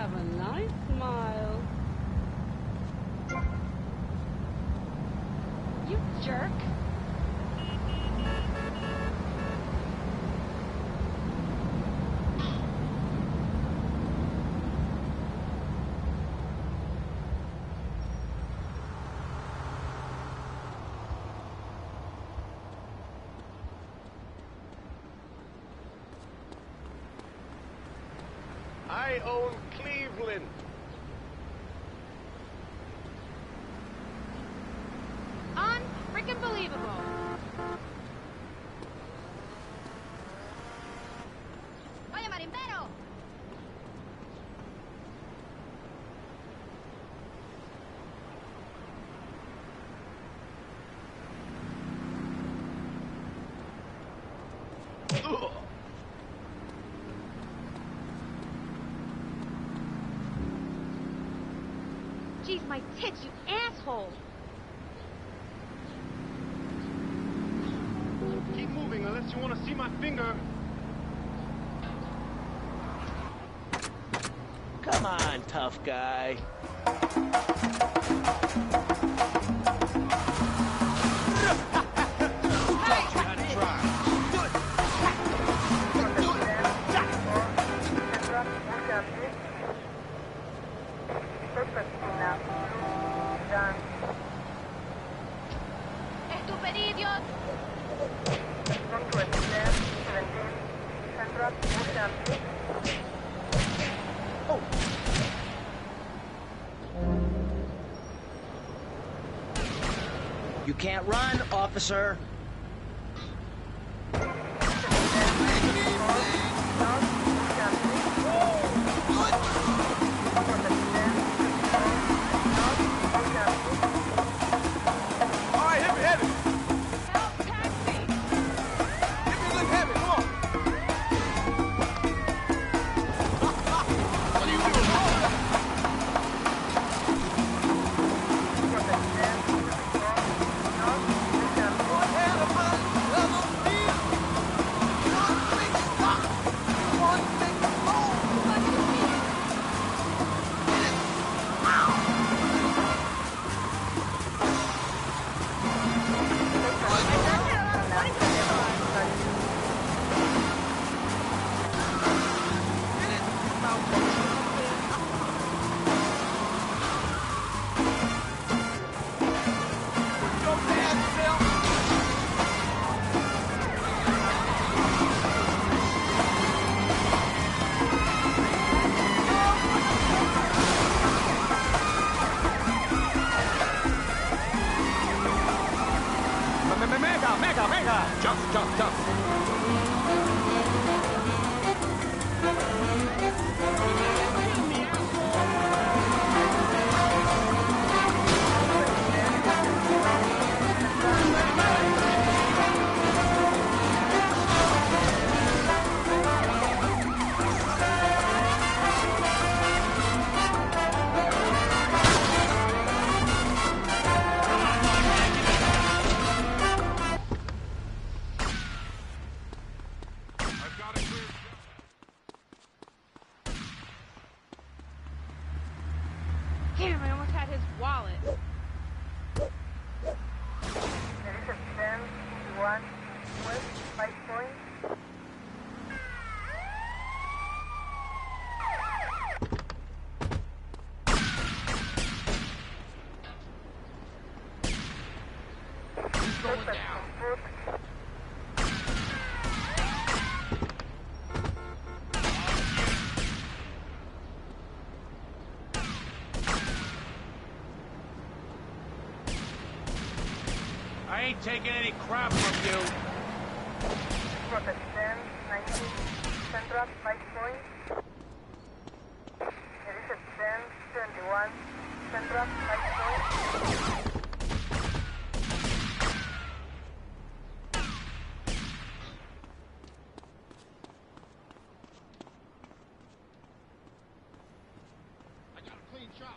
have a nice smile. You jerk. I own Cleveland. Unfreaking believable. Oye, marimbero. Jeez, my tits, you asshole! Keep moving unless you want to see my finger. Come on, tough guy. You can't run, officer. Damn, I almost had his wallet. He's going down. I ain't taking any crap from you. Prochaine, 19, Central, 5 points. Reset 10, 21, Central, 5 points. I got a clean shot.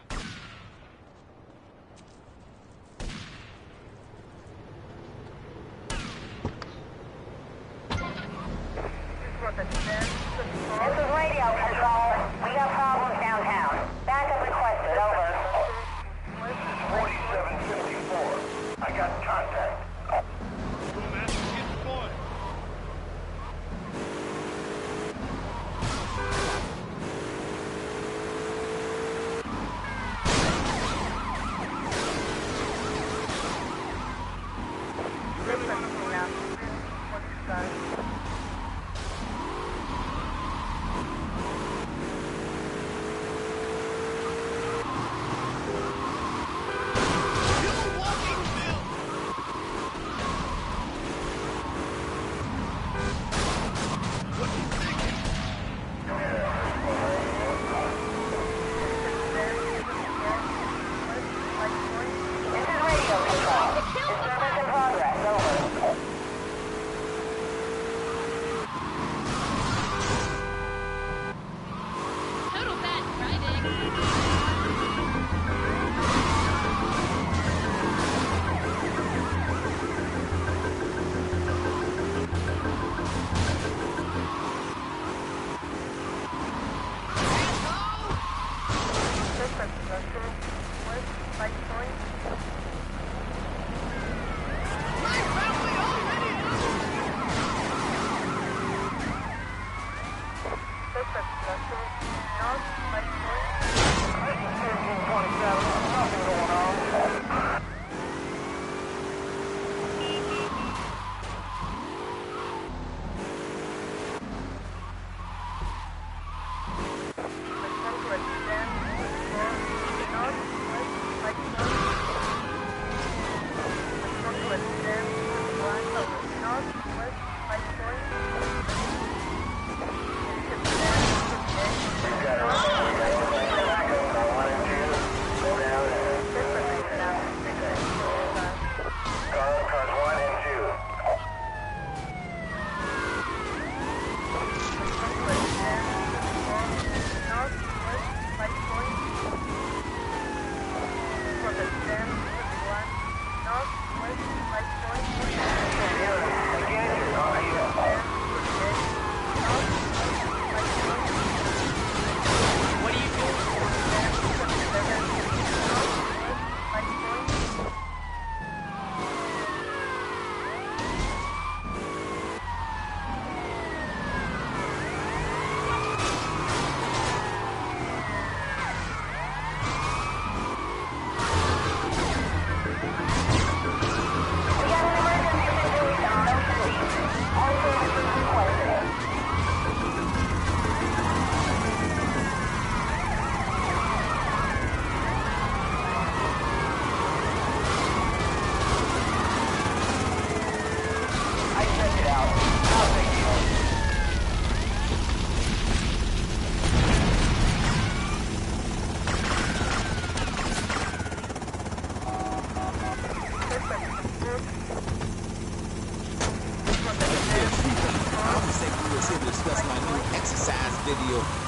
This is radio control. We got problems downtown.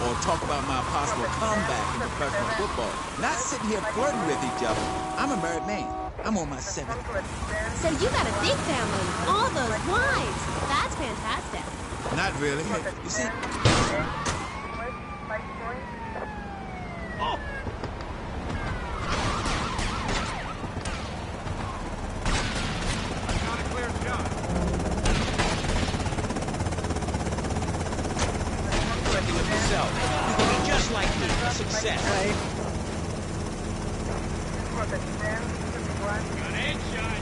Or talk about my possible comeback in professional football. Not sitting here flirting with each other. I'm a married man. I'm on my 7th. So you got a big family. All those wives. That's fantastic. Not really. You see... Oh! That's not a clear shot. With yourself. You can be just like me. A success. Right? Got headshot.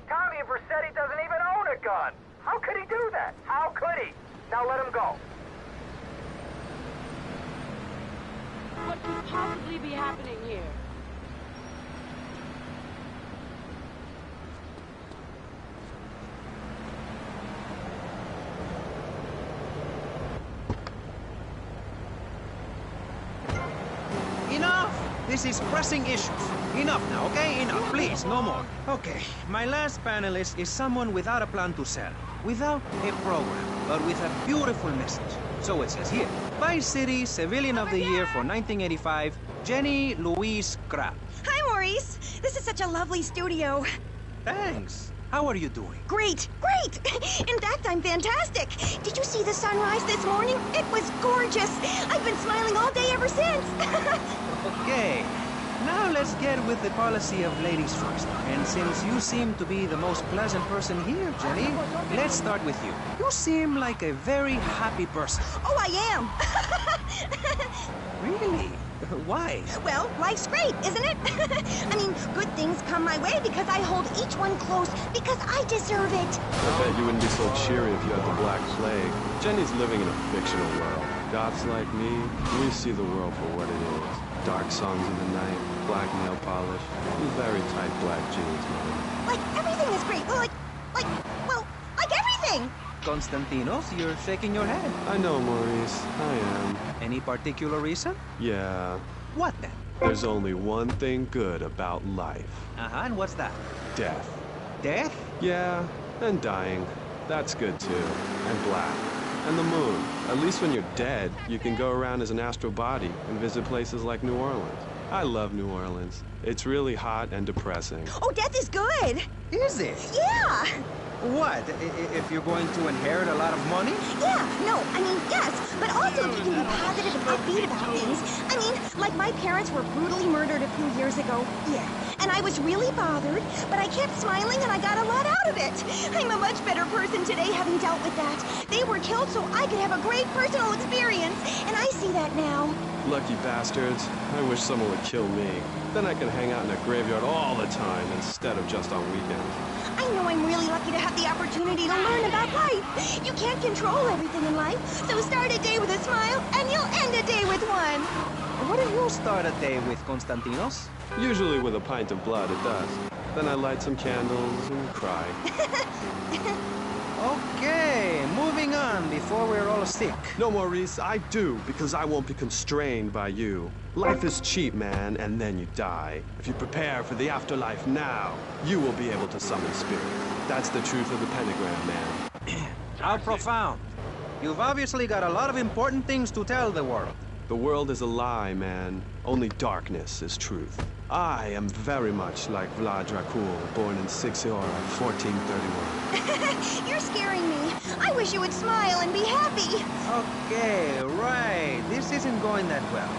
Tommy Vercetti doesn't even own a gun. How could he do that? How could he? Now let him go. What could possibly be happening here? This is pressing issues. Enough now, okay? Enough, please, no more. Okay, my last panelist is someone without a plan to sell, without a program, but with a beautiful message. So it says here, Vice City Civilian of the Year for 1985, Jenny Louise Krapp. Hi, Maurice. This is such a lovely studio. Thanks. How are you doing? Great, great. In fact, I'm fantastic. Did you see the sunrise this morning? It was gorgeous. I've been smiling all day ever since. Okay, now let's get with the policy of ladies first. And since you seem to be the most pleasant person here, Jenny, let's start with you. You seem like a very happy person. Oh, I am. Really? Why? Well, life's great, isn't it? I mean, good things come my way because I hold each one close because I deserve it. I bet you wouldn't be so cheery if you had the Black Plague. Jenny's living in a fictional world. Goths like me, we see the world for what it is. Dark songs in the night, black nail polish, and very tight black jeans, man. Like, everything is great. Well, like everything. Constantinos, you're shaking your head. I know, Maurice. I am. Any particular reason? Yeah. What then? There's only one thing good about life. Uh-huh, and what's that? Death. Death? Yeah, and dying. That's good too. And black. And the moon. At least when you're dead, you can go around as an astral body and visit places like New Orleans. I love New Orleans. It's really hot and depressing. Oh, death is good. Is it? Yeah. What? If you're going to inherit a lot of money? Yeah, no, I mean, yes, but also if you can be positive and upbeat about things. I mean, like my parents were brutally murdered a few years ago. Yeah, and I was really bothered, but I kept smiling and I got a lot out of it. I'm a much better person today having dealt with that. They were killed so I could have a great personal experience, and I see that now. Lucky bastards. I wish someone would kill me. Then I can hang out in a graveyard all the time instead of just on weekends. I know I'm really lucky to have the opportunity to learn about life. You can't control everything in life, so start a day with a smile, and you'll end a day with one. What do you start a day with, Konstantinos? Usually with a pint of blood, it does. Then I light some candles and cry. Okay, moving on before we're all sick. No, Maurice, I do, because I won't be constrained by you. Life is cheap, man, and then you die. If you prepare for the afterlife now, you will be able to summon spirit. That's the truth of the pentagram, man. How profound. You've obviously got a lot of important things to tell the world. The world is a lie, man. Only darkness is truth. I am very much like Vlad Dracul, born in Sixiora, 1431. You're scaring me. I wish you would smile and be happy. Okay, right. This isn't going that well.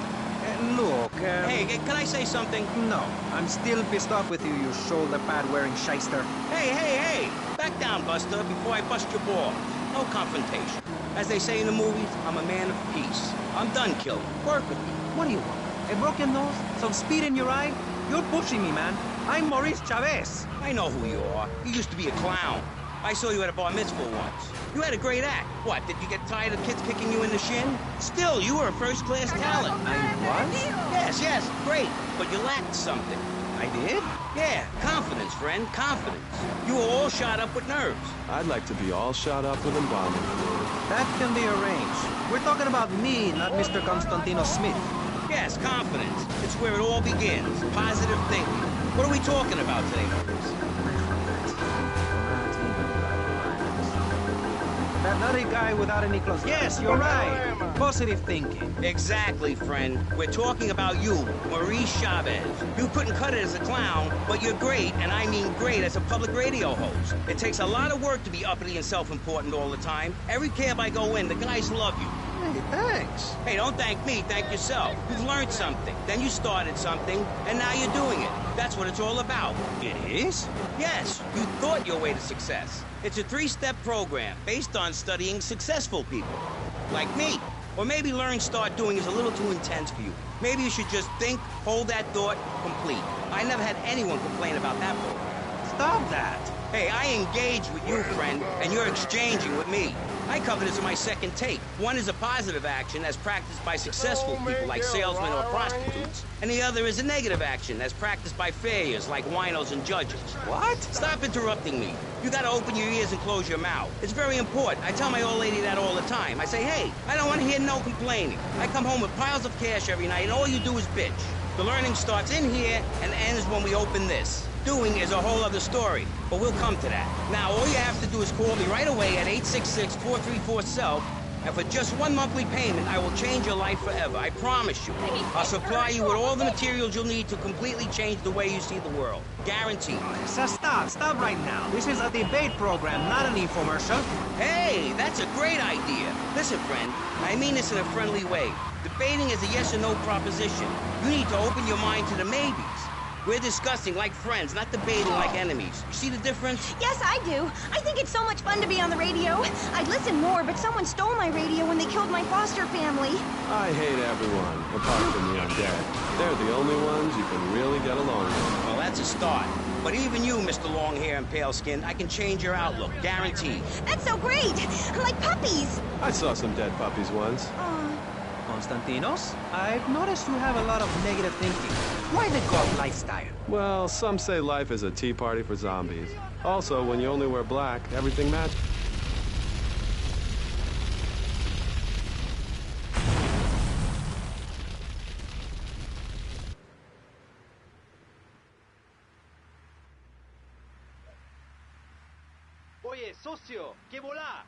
Look, Hey, can I say something? No, I'm still pissed off with you, you shoulder pad-wearing shyster. Hey! Back down, Buster, before I bust your balls. No confrontation. As they say in the movies, I'm a man of peace. I'm done killing. Work with me. What do you want? A broken nose? Some speed in your eye? You're pushing me, man. I'm Maurice Chavez. I know who you are. You used to be a clown. I saw you at a bar mitzvah once. You had a great act. What, did you get tired of kids kicking you in the shin? Still, you were a first-class talent. I was? Yes, great. But you lacked something. I did? Yeah, confidence, friend, confidence. You were all shot up with nerves. I'd like to be all shot up with embalming fluid. That can be arranged. We're talking about me, not Mr. Constantino Smith. Yes, confidence. It's where it all begins. Positive thinking. What are we talking about today, Maurice? That nutty guy without any clothes. Yes, you're right. Positive thinking. Exactly, friend. We're talking about you, Maurice Chavez. You couldn't cut it as a clown, but you're great, and I mean great, as a public radio host. It takes a lot of work to be uppity and self-important all the time. Every cab I go in, the guys love you. Hey, thanks. Hey, don't thank me, thank yourself. You've learned something, then you started something, and now you're doing it. That's what it's all about. It is? Yes, you thought your way to success. It's a 3-step program based on studying successful people. Like me. Or maybe learn start doing is a little too intense for you. Maybe you should just think, hold that thought, complete. I never had anyone complain about that program. Stop that. Hey, I engage with you, friend, and you're exchanging with me. I cover this in my second take. One is a positive action as practiced by successful people like salesmen or prostitutes. And the other is a negative action as practiced by failures like winos and judges. What? Stop interrupting me. You gotta open your ears and close your mouth. It's very important. I tell my old lady that all the time. I say, hey, I don't want to hear no complaining. I come home with piles of cash every night and all you do is bitch. The learning starts in here and ends when we open this. Doing is a whole other story, but we'll come to that. Now, all you have to do is call me right away at 866-434-SELF, and for just one monthly payment, I will change your life forever. I promise you. I'll supply you with all the materials you'll need to completely change the way you see the world. Guaranteed. So stop right now. This is a debate program, not an infomercial. Hey, that's a great idea. Listen, friend, I mean this in a friendly way. Debating is a yes or no proposition. You need to open your mind to the maybes. We're discussing like friends, not debating like enemies. You see the difference? Yes, I do. I think it's so much fun to be on the radio. I'd listen more, but someone stole my radio when they killed my foster family. I hate everyone, apart from the undead. They're the only ones you can really get along with. Well, that's a start. But even you, Mr. Long Hair and Pale Skin, I can change your outlook, guaranteed. That's so great! Like puppies! I saw some dead puppies once. Konstantinos, I've noticed you have a lot of negative thinking. Why the goth lifestyle? Well, some say life is a tea party for zombies. Also, when you only wear black, everything matches. Oye, socio, ¿qué volá?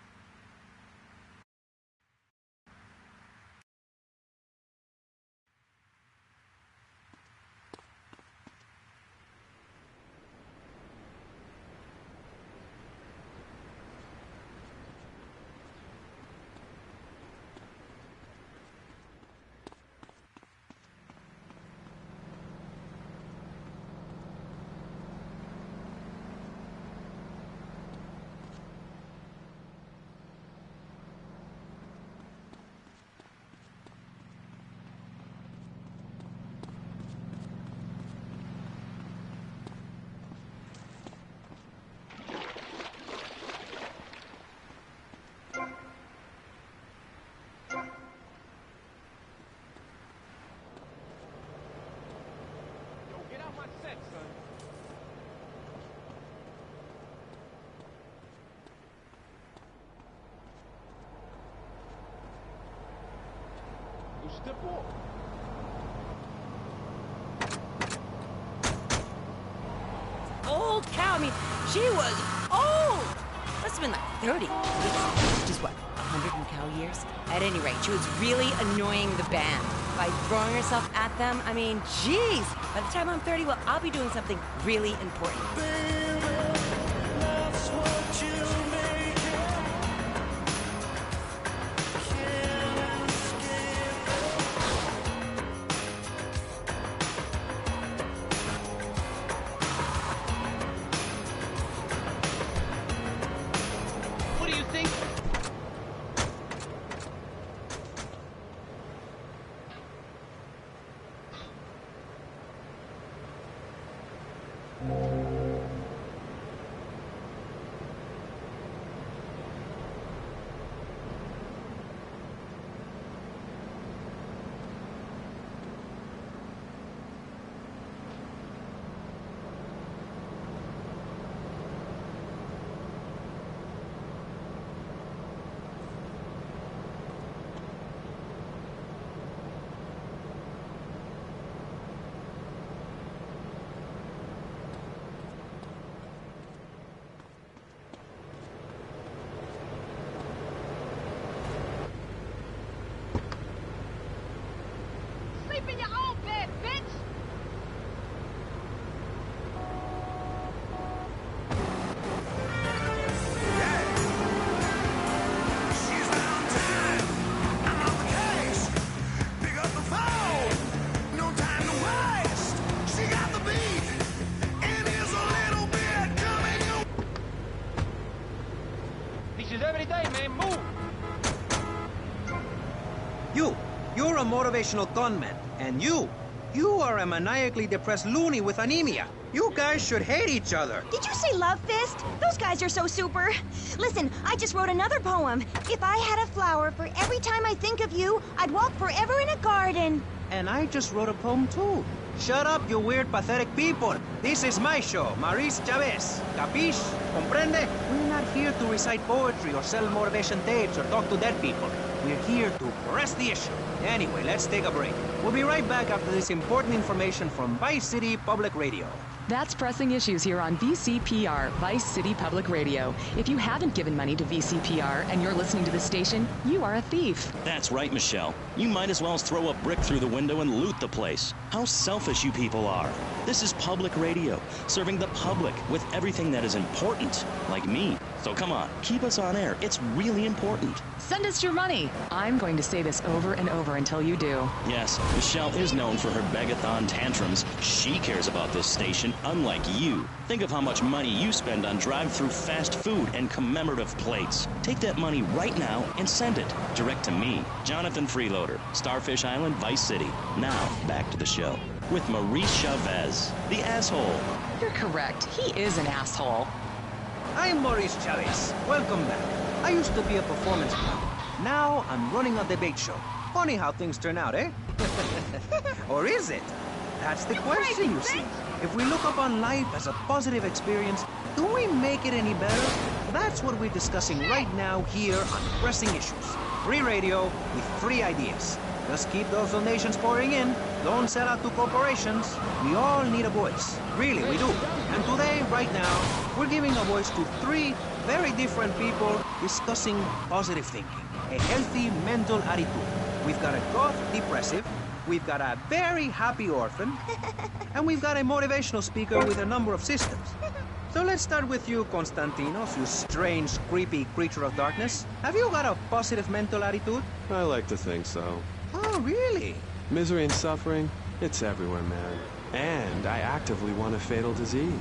Step off. Old cow. I mean, she was old. Must have been like 30. Which is what, 100 in cow years? At any rate, she was really annoying the band by throwing herself at them. I mean, geez. By the time I'm 30, well, I'll be doing something really important. What do you think? Sleep in your own bed, bitch! She's on time. I'm on the case. Pick up the phone. No time to waste. She got the beat. And here's a little bit coming your This is every day, man. Move. You're a motivational gunman, and you are a maniacally depressed loony with anemia. You guys should hate each other. Did you say love fist? Those guys are so super. Listen, I just wrote another poem. If I had a flower for every time I think of you, I'd walk forever in a garden. And I just wrote a poem too. Shut up, you weird, pathetic people. This is my show, Maurice Chavez. Capiche? Comprende? We're not here to recite poetry or sell motivation tapes or talk to dead people. We're here to press the issue. Anyway, let's take a break. We'll be right back after this important information from Vice City Public Radio. That's Pressing Issues here on VCPR, Vice City Public Radio. If you haven't given money to VCPR and you're listening to the station, you are a thief. That's right, Michelle. You might as well throw a brick through the window and loot the place. How selfish you people are. This is public radio, serving the public with everything that is important, like me. So come on, keep us on air. It's really important. Send us your money. I'm going to say this over and over until you do. Yes, Michelle is known for her begathon tantrums. She cares about this station, unlike you. Think of how much money you spend on drive-through fast food and commemorative plates. Take that money right now and send it direct to me, Jonathan Freeloader, Starfish Island, Vice City. Now, back to the show with Maurice Chavez, the asshole. You're correct. He is an asshole. I'm Maurice Chavez. Welcome back. I used to be a performance clown. Now I'm running a debate show. Funny how things turn out, eh? Or is it? That's the question, you see. If we look upon life as a positive experience, do we make it any better? That's what we're discussing right now here on Pressing Issues. Free radio with free ideas. Just keep those donations pouring in. Don't sell out to corporations. We all need a voice. Really, we do. And today, right now, we're giving a voice to three very different people discussing positive thinking. A healthy mental attitude. We've got a goth depressive. We've got a very happy orphan. And we've got a motivational speaker with a number of systems. So let's start with you, Konstantinos, you strange, creepy creature of darkness. Have you got a positive mental attitude? I like to think so. Oh, really? Misery and suffering, it's everywhere, man. And I actively want a fatal disease.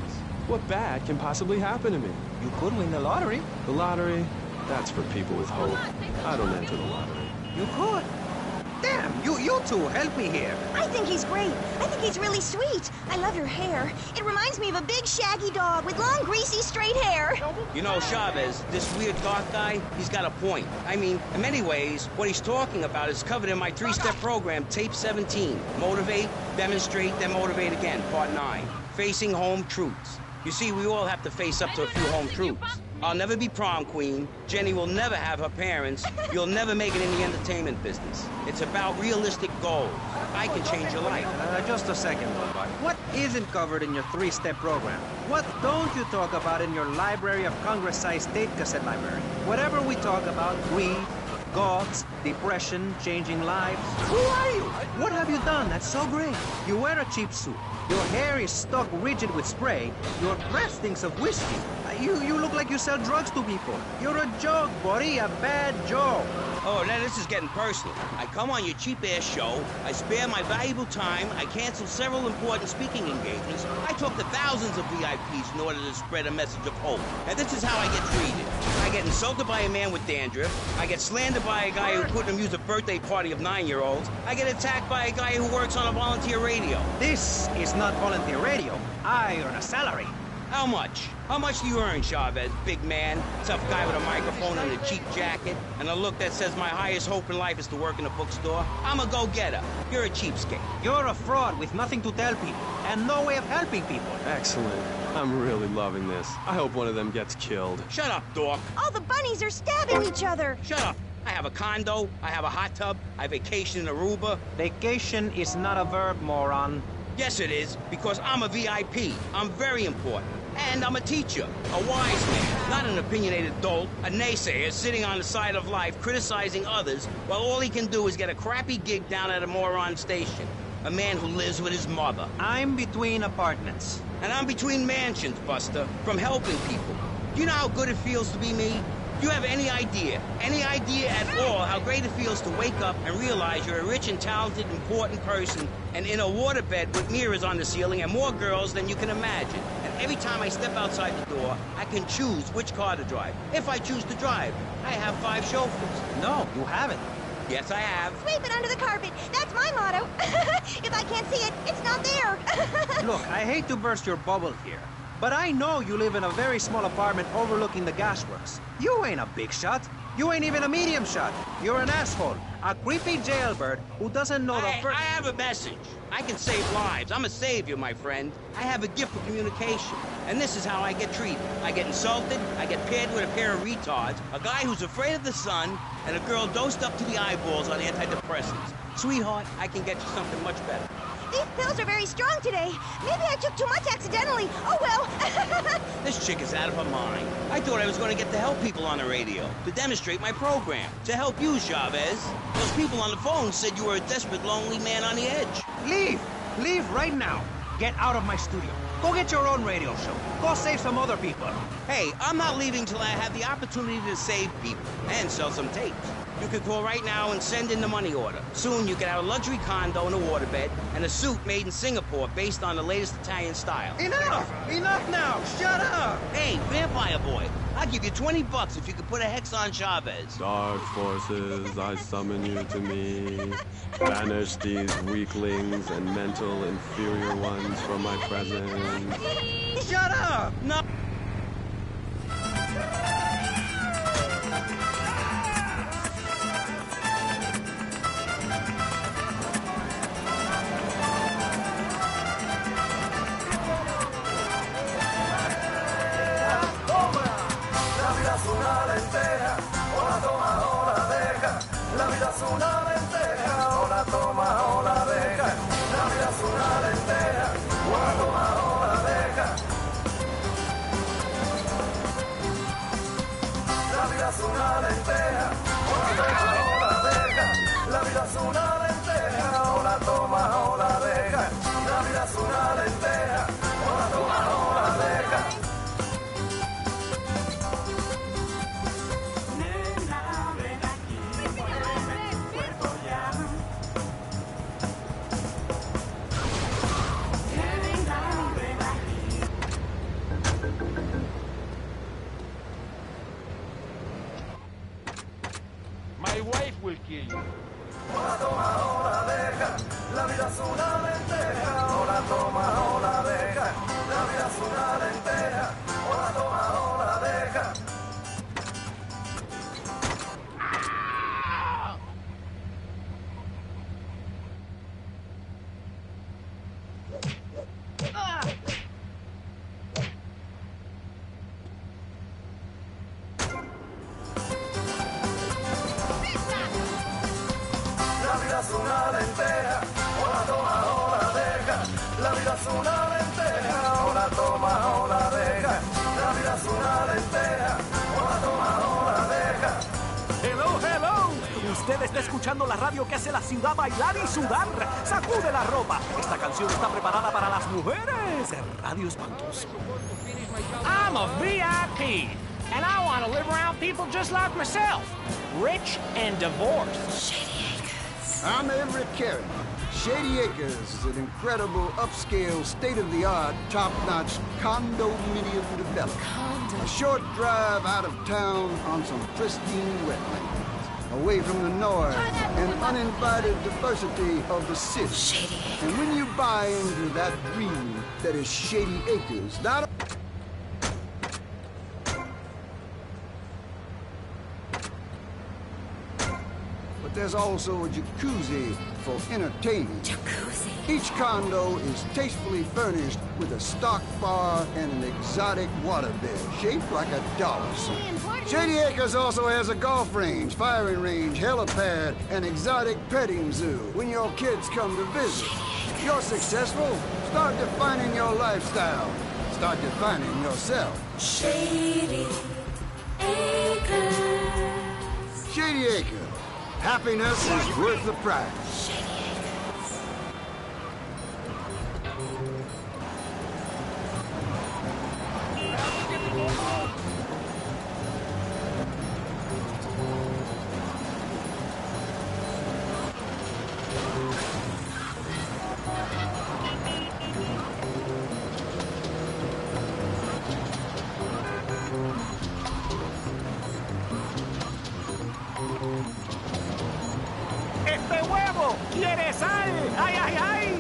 What bad can possibly happen to me? You could win the lottery. The lottery? That's for people with hope. I don't enter the lottery. You could. Damn, you two, help me here. I think he's great. I think he's really sweet. I love your hair. It reminds me of a big shaggy dog with long, greasy, straight hair. You know, Chavez, this weird goth guy, he's got a point. I mean, in many ways, what he's talking about is covered in my three-step program, Tape 17. Motivate, demonstrate, then motivate again, Part 9. Facing home truths. You see, we all have to face up to a few home truths. I'll never be prom queen. Jenny will never have her parents. You'll never make it in the entertainment business. It's about realistic goals. I can change your life. Just a second, Robot. What isn't covered in your 3-step program? What don't you talk about in your Library of Congress-sized state cassette library? Whatever we talk about, greed, gods, depression, changing lives. Who are you? What have you done that's so great? You wear a cheap suit. Your hair is stuck rigid with spray. Your breath stinks of whiskey. You look like you sell drugs to people. You're a joke, buddy, a bad joke. Oh, now this is getting personal. I come on your cheap-ass show, I spare my valuable time, I cancel several important speaking engagements, I talk to thousands of VIPs in order to spread a message of hope. And this is how I get treated. I get insulted by a man with dandruff, I get slandered by a guy who couldn't amuse a birthday party of 9-year-olds, I get attacked by a guy who works on a volunteer radio. This is not volunteer radio. I earn a salary. How much? How much do you earn, Chavez? Big man, tough guy with a microphone and a cheap jacket, and a look that says my highest hope in life is to work in a bookstore? I'm a go-getter. You're a cheapskate. You're a fraud with nothing to tell people, and no way of helping people. Excellent. I'm really loving this. I hope one of them gets killed. Shut up, dork. All the bunnies are stabbing each other. Shut up. I have a condo, I have a hot tub, I vacation in Aruba. Vacation is not a verb, moron. Yes, it is, because I'm a VIP. I'm very important. And I'm a teacher, a wise man, not an opinionated dolt, a naysayer sitting on the side of life criticizing others while all he can do is get a crappy gig down at a moron station. A man who lives with his mother. I'm between apartments. And I'm between mansions, Buster, from helping people. Do you know how good it feels to be me? Do you have any idea at all how great it feels to wake up and realize you're a rich and talented, important person and in a waterbed with mirrors on the ceiling and more girls than you can imagine? And every time I step outside the door, I can choose which car to drive. If I choose to drive, I have 5 chauffeurs. No, you haven't. Yes, I have. Sweep it under the carpet. That's my motto. If I can't see it, it's not there. Look, I hate to burst your bubble here, but I know you live in a very small apartment overlooking the gasworks. You ain't a big shot. You ain't even a medium shot. You're an asshole. A creepy jailbird who doesn't know the first... I have a message. I can save lives. I'm a savior, my friend. I have a gift for communication. And this is how I get treated. I get insulted, I get paired with a pair of retards, a guy who's afraid of the sun, and a girl dosed up to the eyeballs on antidepressants. Sweetheart, I can get you something much better. These pills are very strong today. Maybe I took too much accidentally. Oh, well. This chick is out of her mind. I thought I was going to get to help people on the radio, to demonstrate my program, to help you, Chavez. Those people on the phone said you were a desperate, lonely man on the edge. Leave! Leave right now. Get out of my studio. Go get your own radio show. Go save some other people. Hey, I'm not leaving till I have the opportunity to save people and sell some tapes. You can call right now and send in the money order. Soon you can have a luxury condo and a waterbed and a suit made in Singapore based on the latest Italian style. Enough! Enough now! Shut up! Hey, vampire boy, I'll give you $20 if you can put a hex on Chavez. Dark forces, I summon you to me. Banish these weaklings and mental inferior ones from my presence. Shut up! No. My wife will kill you. es una lenteja, o la toma o la deja. La vida es una lenteja, o la toma o la deja. La vida es una lenteja, o la toma o la deja. Hello, hello. Usted está escuchando la radio que hace la ciudad bailar y sudar. Sacude la ropa. Esta canción está preparada para las mujeres. Radio Espantoso. I'm a VIP, and I want to live around people just like myself, rich and divorced. Shady Acres. I'm Everett Carey. Shady Acres is an incredible, upscale, state-of-the-art, top-notch condominium development. A short drive out of town on some pristine wetlands, away from the noise and uninvited diversity of the city. Shady Acres. And when you buy into that dream that is Shady Acres, not but there's also a jacuzzi for entertaining. Jacuzzi. Each condo is tastefully furnished with a stock bar and an exotic waterbed shaped like a dollar sign. Shady Acres also has a golf range, firing range, helipad, and exotic petting zoo. When your kids come to visit, you're successful. Start defining your lifestyle. Start defining yourself. Shady Acres. Shady Acres. Happiness is worth the price. ¡Este huevo quiere sal! ¡Ay, ay, ay!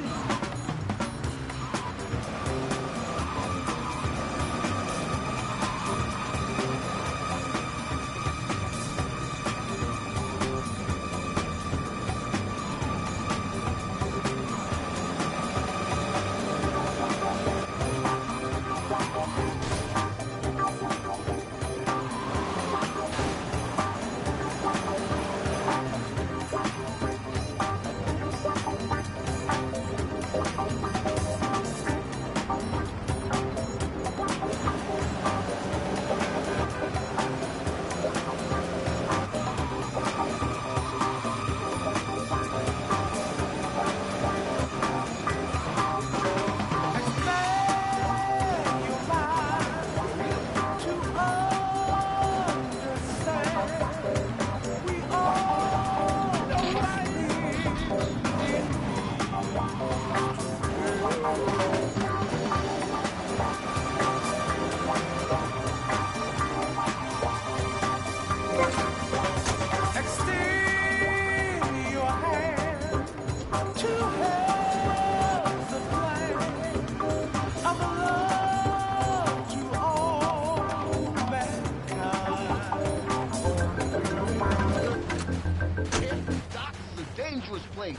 Place.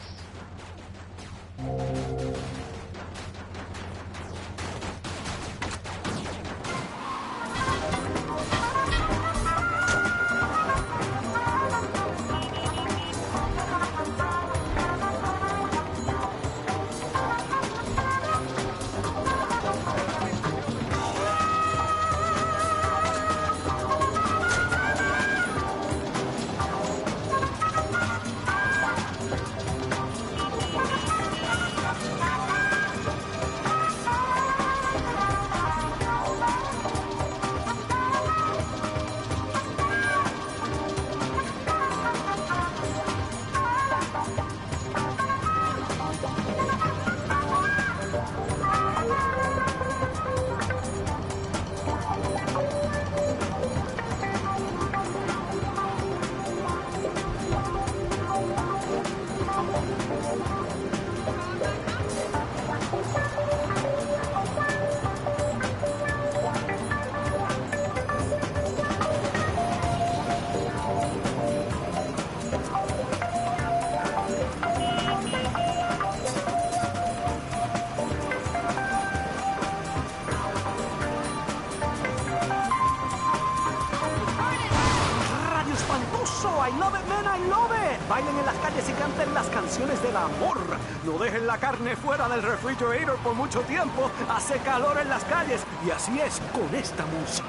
Bailen en las calles y canten las canciones del amor. No dejen la carne fuera del refrigerator por mucho tiempo. Hace calor en las calles y así es con esta música.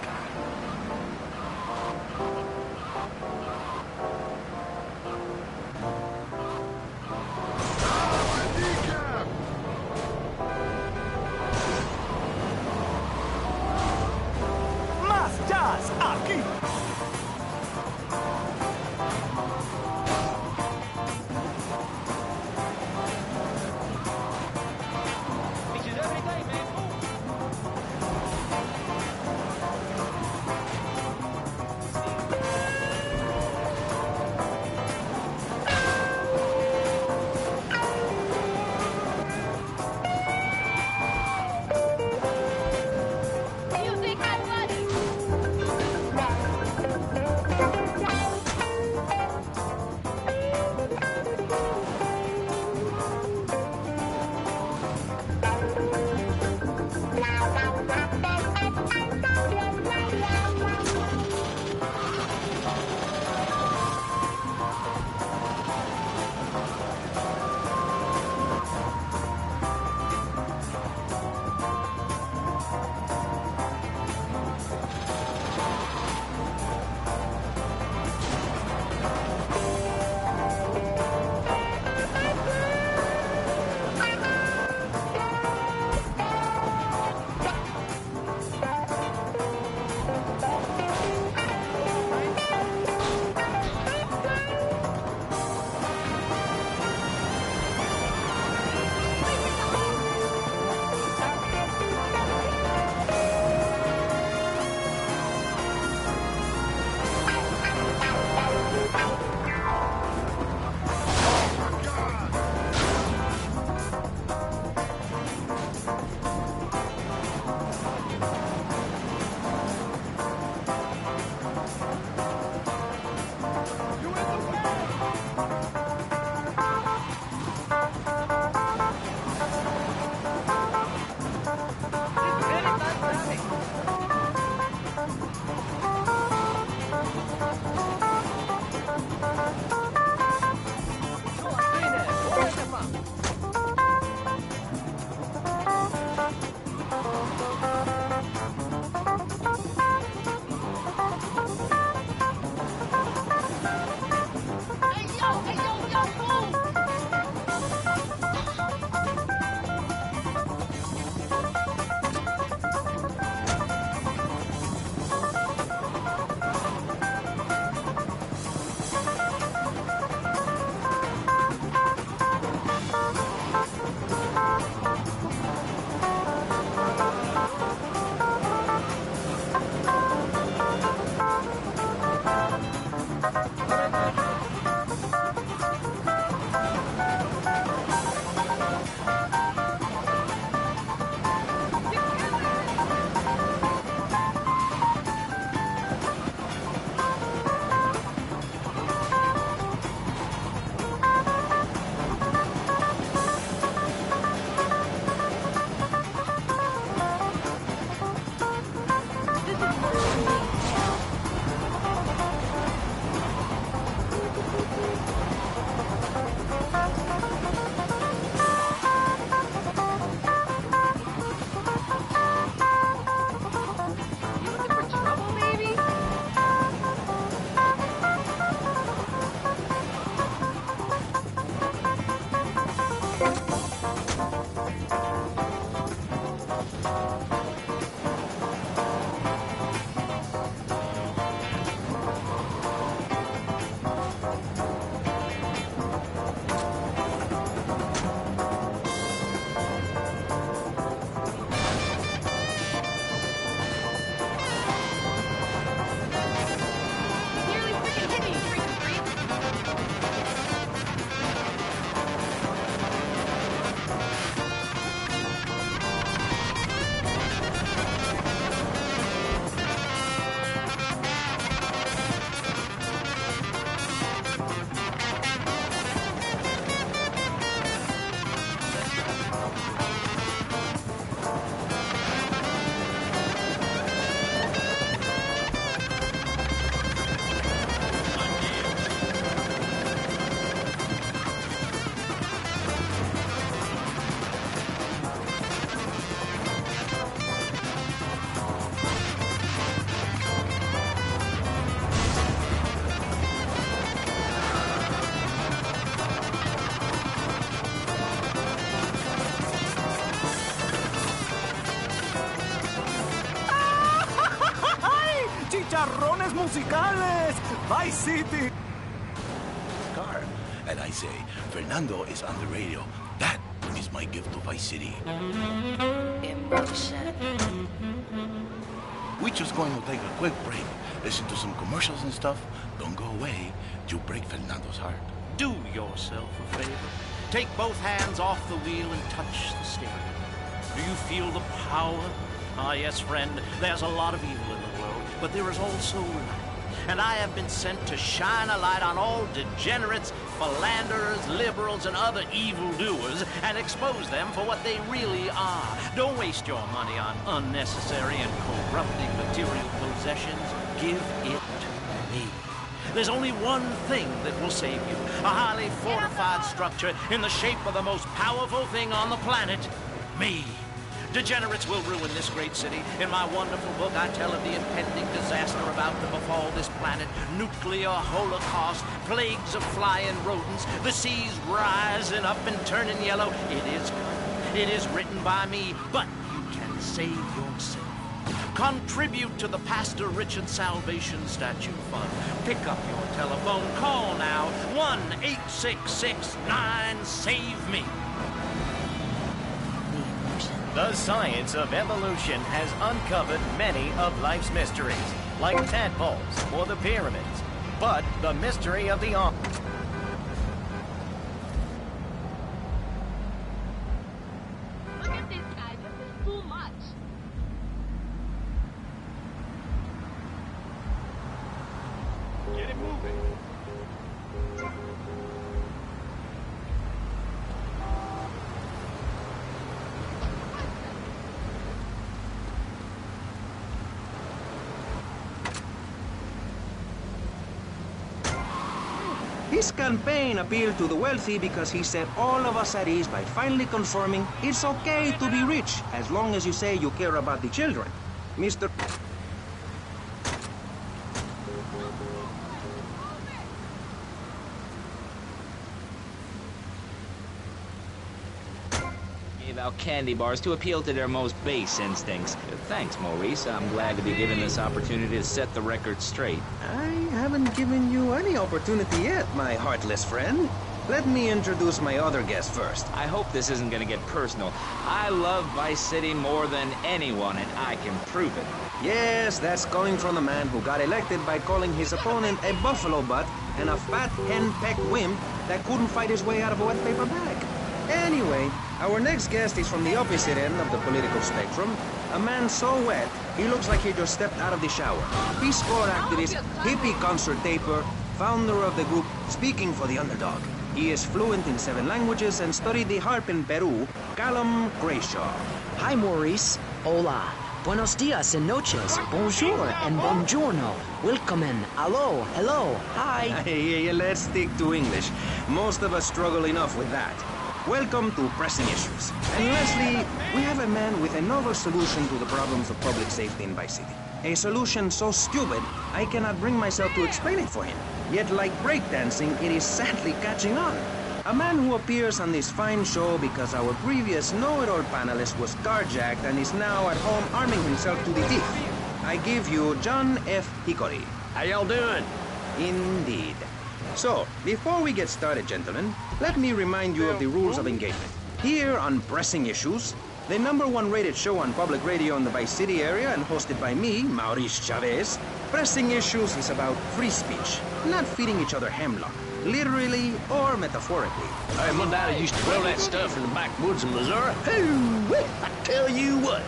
Más jazz aquí. musicales. Vice City. Car, and I say, Fernando is on the radio. That is my gift to Vice City. Emotion. We're just going to take a quick break, listen to some commercials and stuff. Don't go away. You break Fernando's heart. Do yourself a favor. Take both hands off the wheel and touch the steering. Do you feel the power? Ah, yes, friend, there's a lot of evil in the world, but there is also light. And I have been sent to shine a light on all degenerates, philanderers, liberals, and other evildoers, and expose them for what they really are. Don't waste your money on unnecessary and corrupting material possessions. Give it to me. There's only one thing that will save you. A highly fortified structure in the shape of the most powerful thing on the planet. Me. Degenerates will ruin this great city. In my wonderful book, I tell of the impending disaster about to befall this planet. Nuclear holocaust, plagues of flying rodents, the seas rising up and turning yellow. It is coming. It is written by me, but you can save yourself. Contribute to the Pastor Richard Salvation Statue Fund. Pick up your telephone. Call now. 1-866-9-SAVE-ME. The science of evolution has uncovered many of life's mysteries, like tadpoles or the pyramids. But the mystery of the Look at this guy, this is too much. Get it moving. His campaign appealed to the wealthy because he set all of us at ease by finally confirming it's okay to be rich as long as you say you care about the children. Mr. Gave out candy bars to appeal to their most base instincts. Thanks, Maurice. I'm glad to be given this opportunity to set the record straight. I haven't given you any opportunity yet, my heartless friend. Let me introduce my other guest first. I hope this isn't going to get personal. I love Vice City more than anyone, and I can prove it. Yes, that's coming from a man who got elected by calling his opponent a buffalo butt and a fat hen-peck wimp that couldn't fight his way out of a wet paper bag. Anyway, our next guest is from the opposite end of the political spectrum. A man so wet, he looks like he just stepped out of the shower. Peace Corps activist, hippie concert taper, founder of the group Speaking for the Underdog. He is fluent in 7 languages and studied the harp in Peru, Callum Grayshaw. Hi, Maurice. Hola. Buenos dias and noches. Bonjour and buongiorno. Welcome in. Hello. Hello. Hi. Hey, let's stick to English. Most of us struggle enough with that. Welcome to Pressing Issues. And Leslie, we have a man with a novel solution to the problems of public safety in Vice City. A solution so stupid, I cannot bring myself to explain it for him. Yet like breakdancing, it is sadly catching on. A man who appears on this fine show because our previous know-it-all panelist was carjacked and is now at home arming himself to the teeth. I give you John F. Hickory. How y'all doing? Indeed. So, before we get started, gentlemen, let me remind you of the rules of engagement. Here on Pressing Issues, the #1 rated show on public radio in the Vice City area and hosted by me, Maurice Chavez, Pressing Issues is about free speech, not feeding each other hemlock, literally or metaphorically. Hey, my daddy used to grow that stuff in the backwoods of Missouri. Hoo-wee! I tell you what.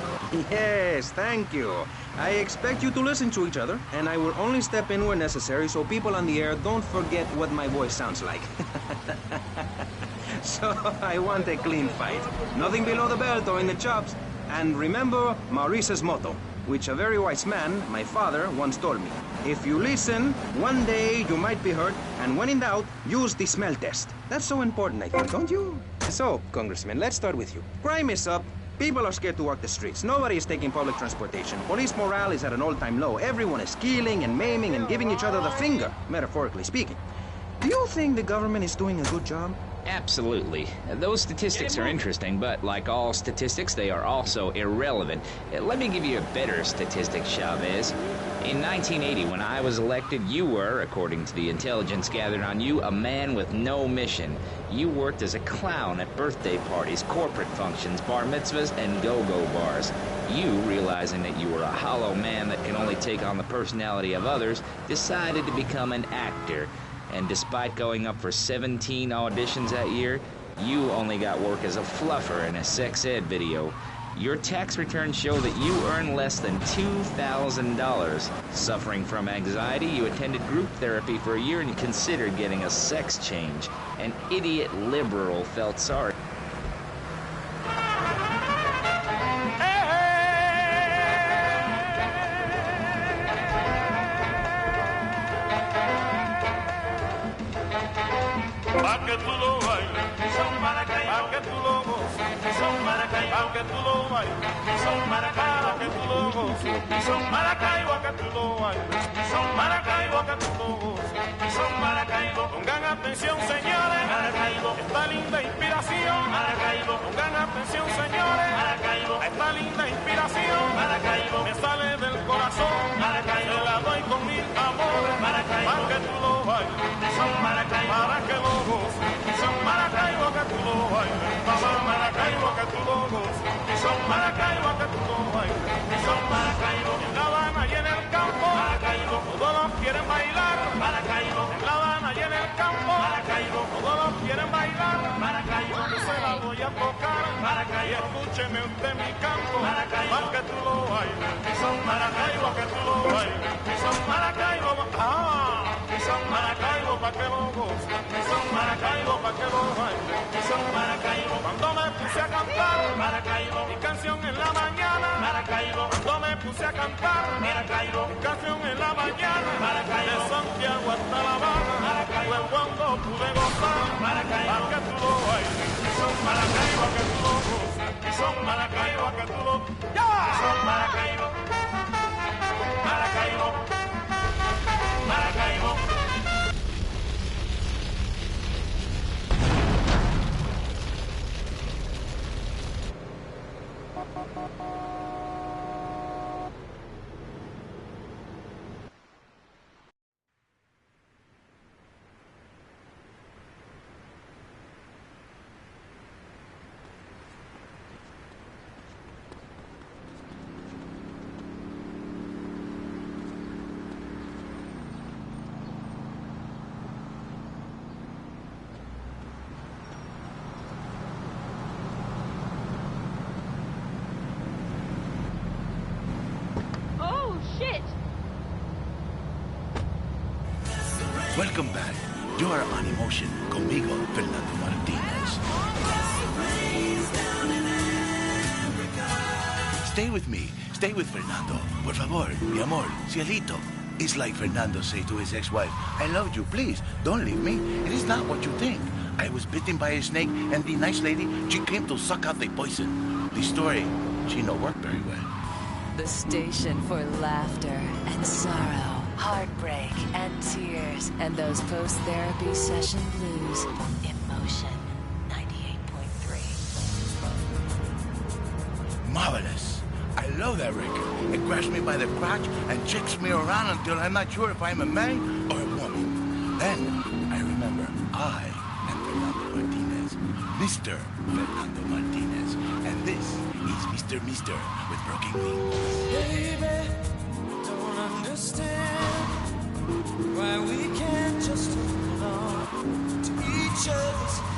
Yes, thank you. I expect you to listen to each other, and I will only step in where necessary so people on the air don't forget what my voice sounds like. So, I want a clean fight. Nothing below the belt or in the chops. And remember Maurice's motto, which a very wise man, my father, once told me. If you listen, one day you might be hurt, and when in doubt, use the smell test. That's so important, I think, don't you? So, Congressman, let's start with you. Crime is up. People are scared to walk the streets. Nobody is taking public transportation. Police morale is at an all-time low. Everyone is killing and maiming and giving each other the finger, metaphorically speaking. Do you think the government is doing a good job? Absolutely. Those statistics are interesting, but like all statistics, they are also irrelevant. Let me give you a better statistic, Chavez. In 1980, when I was elected, you were, according to the intelligence gathered on you, a man with no mission. You worked as a clown at birthday parties, corporate functions, bar mitzvahs, and go-go bars. You, realizing that you were a hollow man that can only take on the personality of others, decided to become an actor. And despite going up for 17 auditions that year, you only got work as a fluffer in a sex ed video. Your tax returns show that you earn less than $2,000. Suffering from anxiety, you attended group therapy for a year and considered getting a sex change. An idiot liberal felt sorry. Pa' que tú lo bailes, son Maracaibo, pa' que tú lo goces, son Maracaibo, pa' que tú lo bailes, son Maracaibo, pa' que tú lo goces, son Maracaibo, pa' que tú lo bailes, son Maracaibo, pa' que tú lo goces, son Maracaibo. Pongan atención, señores, Maracaibo, esta linda inspiración, Maracaibo. Pongan atención, señores, Maracaibo, esta linda inspiración, Maracaibo. Me sale del corazón, Maracaibo, te la doy con mil amores, Maracaibo, pa' que tú lo bailes, son Maracaibo, para que lo son Maracaibo que tú lo bailes, mamá Maracaibo que tú lo goces, son Maracaibo que tú lo bailes, son Maracaibo. En La Habana y en el campo, Maracaibo, todos quieren bailar, Maracaibo. En La Habana y en el campo, Maracaibo, todos quieren bailar, Maracaibo. Yo se la voy a tocar, Maracaibo. Y escúcheme usted mi canto, Maracaibo, para que tú lo bailes, son Maracaibo que tú lo bailes, son Maracaibo, son Maracaibo pa' que lo goces, son Maracaibo pa' que lo bailes, son Maracaibo. Cuando me puse a cantar, Maracaibo, mi canción en la mañana, Maracaibo. Cuando me puse a cantar, Maracaibo, mi canción en la mañana, Maracaibo. De Santiago hasta La Habana, Maracaibo. Fue cuando pude gozar, Maracaibo, pa' que tú lo bailes, son Maracaibo que tú lo goces, son Maracaibo que tú lo, son Maracaibo, Maracaibo, Maracaibo. Welcome back. You are on Emotion conmigo, Fernando Martinez. Stay with me. Stay with Fernando. Por favor, mi amor, cielito. It's like Fernando say to his ex-wife, I love you, please, don't leave me. It is not what you think. I was bitten by a snake, and the nice lady, she came to suck out the poison. The story, she no work very well. The station for laughter and sorrow, heartbreak and tears, and those post-therapy session blues. Emotion 98.3. Marvelous. I love that record. It grabs me by the crotch and checks me around until I'm not sure if I'm a man or a woman. Then I remember I am Fernando Martinez, Mr. Fernando Martinez, and this is Mr. with broken wings. Baby, don't understand why we can't just hold on to each other's hands.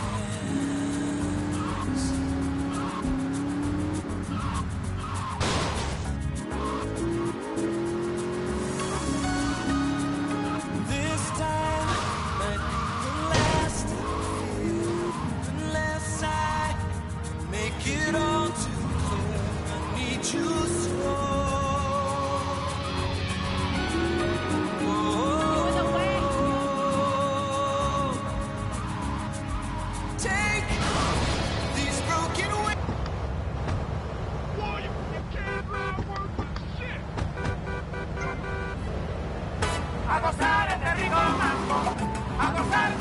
This time might be the last I feel, unless I make it all too clear. I need you so. Take these broken wings. A gozar este rico mambo, a gozar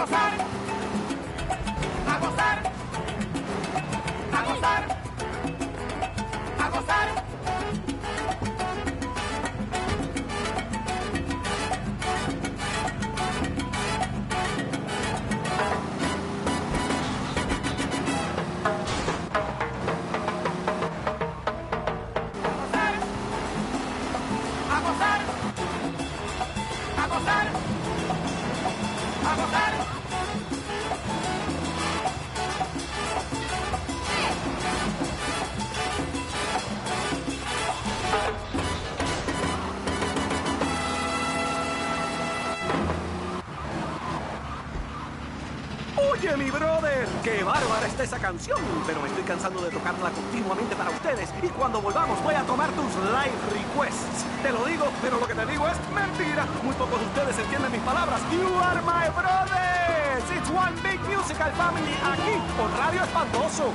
gozar, a gozar, a gozar, a gozar. Oye, mi brother, qué bárbara está esa canción, pero me estoy cansando de tocarla continuamente para ustedes y cuando volvamos voy a tomar tus live requests. Te lo digo, pero lo que te digo es mentira. Muy pocos de ustedes entienden mis palabras. You are my brothers. It's one big musical family aquí por Radio Espantoso.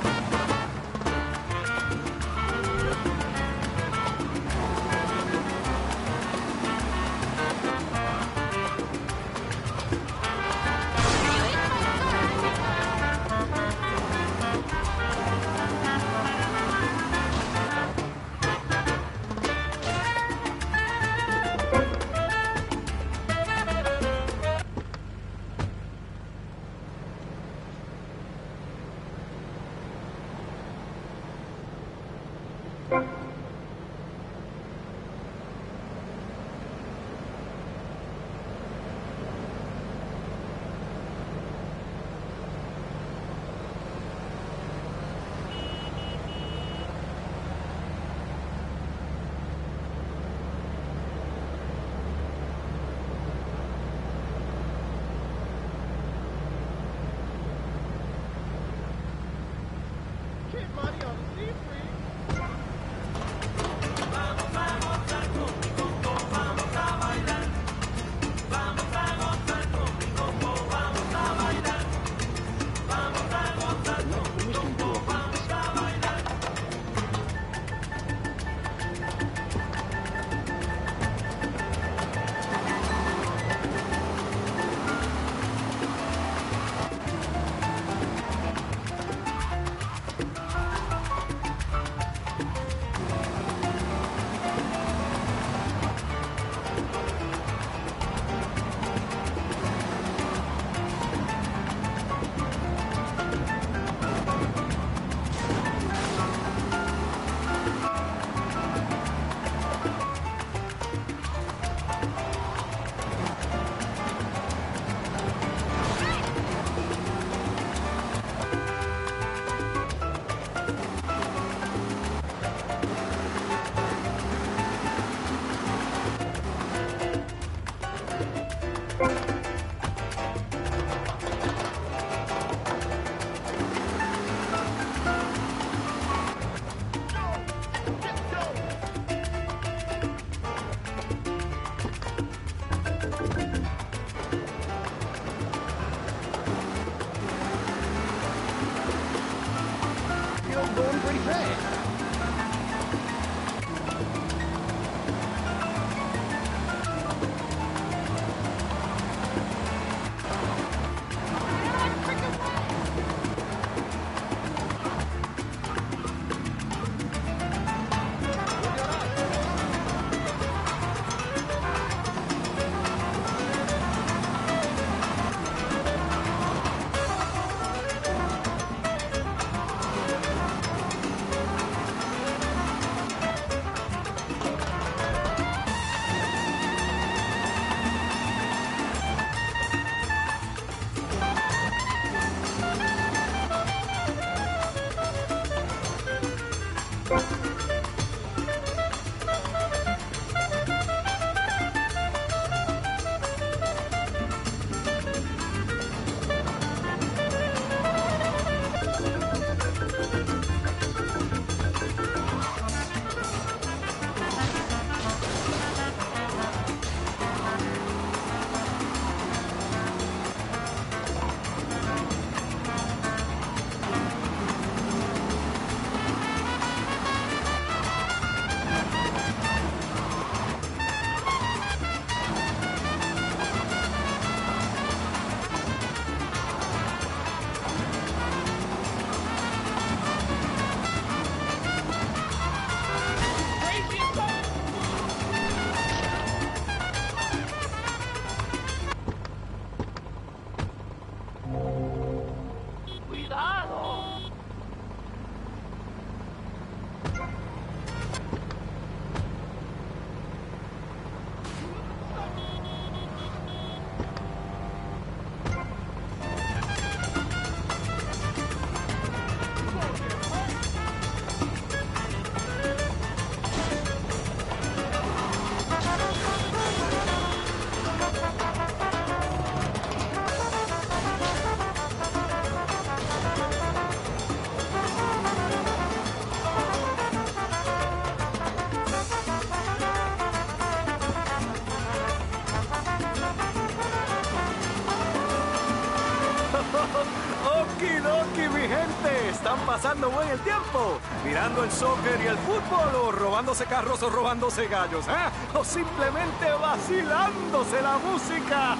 Okidoki, mi gente. Están pasando buen el tiempo. Mirando el soccer y el fútbol, o robándose carros o robándose gallos, ¿eh? O simplemente vacilándose la música.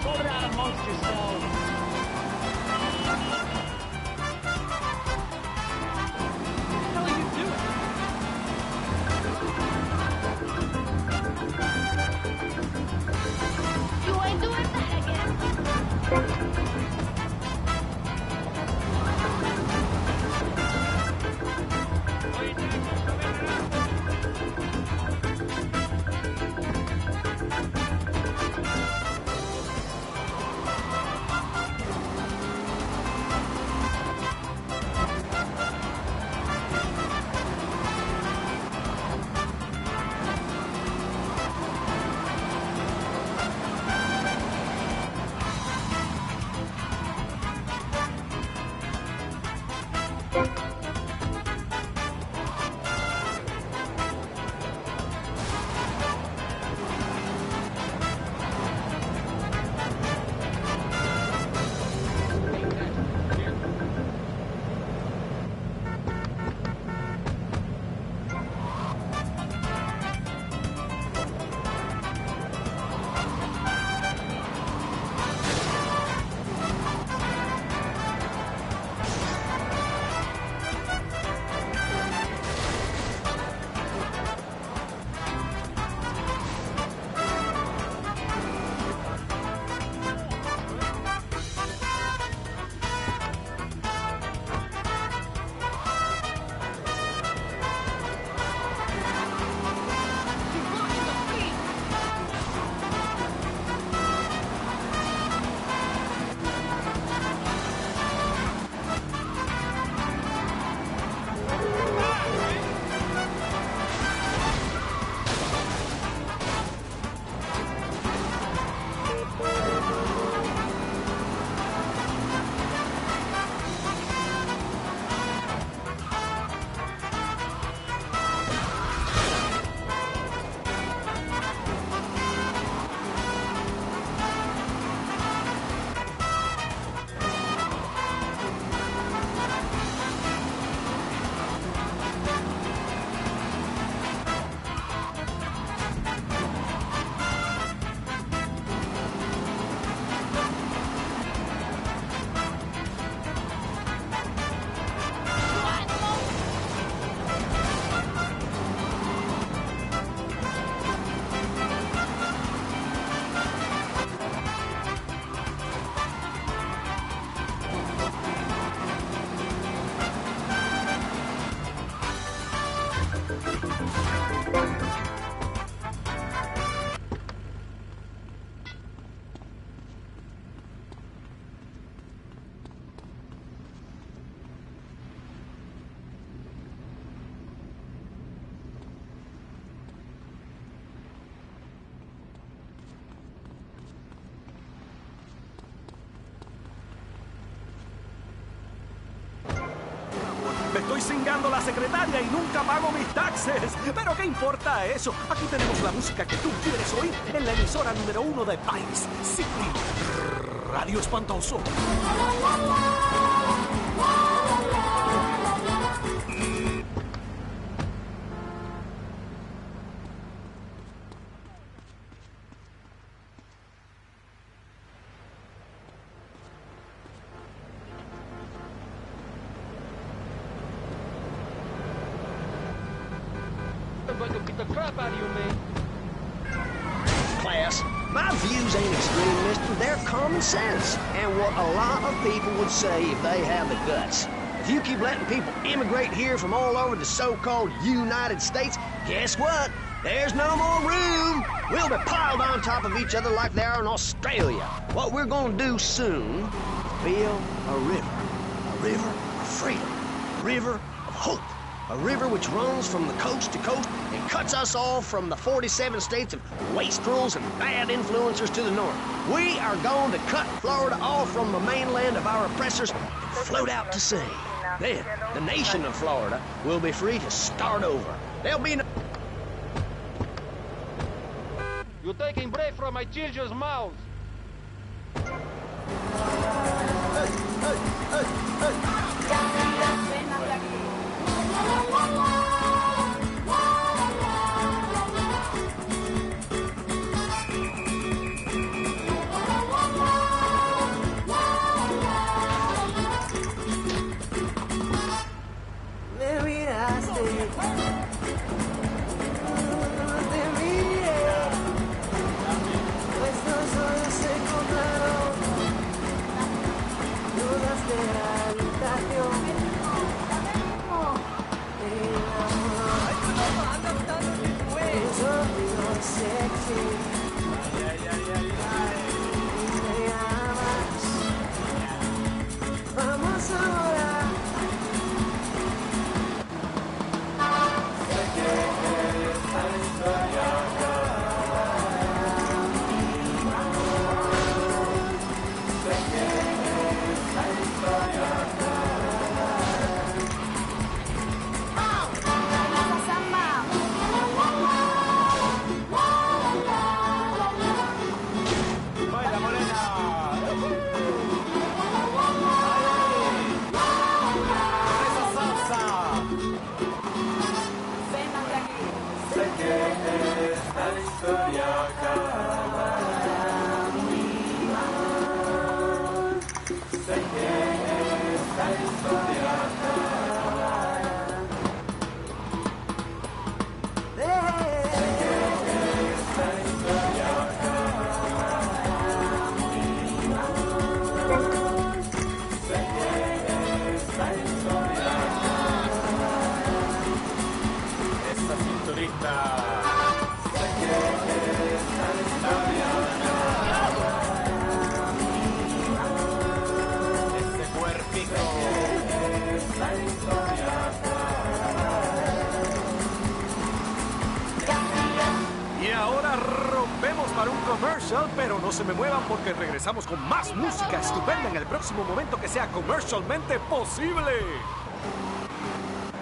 Sort it out amongst yourselves. What the hell are you doing? You ain't doing that again. Me estoy cingando la secretaria y nunca pago mis taxes. Pero ¿qué importa eso? Aquí tenemos la música que tú quieres oír en la emisora número 1 del país. Sí, Radio Espantoso. Class, my views ain't extreme, mister. They're common sense. And what a lot of people would say if they have the guts. If you keep letting people immigrate here from all over the so-called United States, guess what? There's no more room. We'll be piled on top of each other like they are in Australia. What we're gonna do soon, build a river of freedom, a river of hope, a river which runs from the coast to coast and cuts us off from the 47 states of wastrels and bad influencers to the north. We are going to cut Florida off from the mainland of our oppressors and float out to sea. Then, the nation of Florida will be free to start over. There'll be no... You're taking breath from my children's mouths. Pero no se me muevan porque regresamos con más música estupenda en el próximo momento que sea comercialmente posible.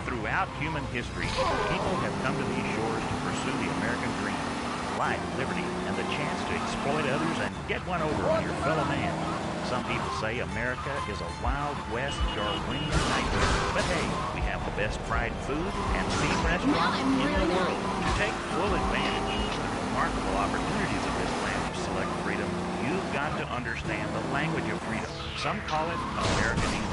Throughout human history, people have come to these shores to pursue the American dream, life, liberty, and the chance to exploit others and get one over on your fellow man. Some people say America is a Wild West Darwinian nightmare. But hey, we have the best fried food and theme restaurants in the world to take full advantage of the remarkable opportunities of this land of select freedom. You've got to understand the language of freedom. Some call it American English.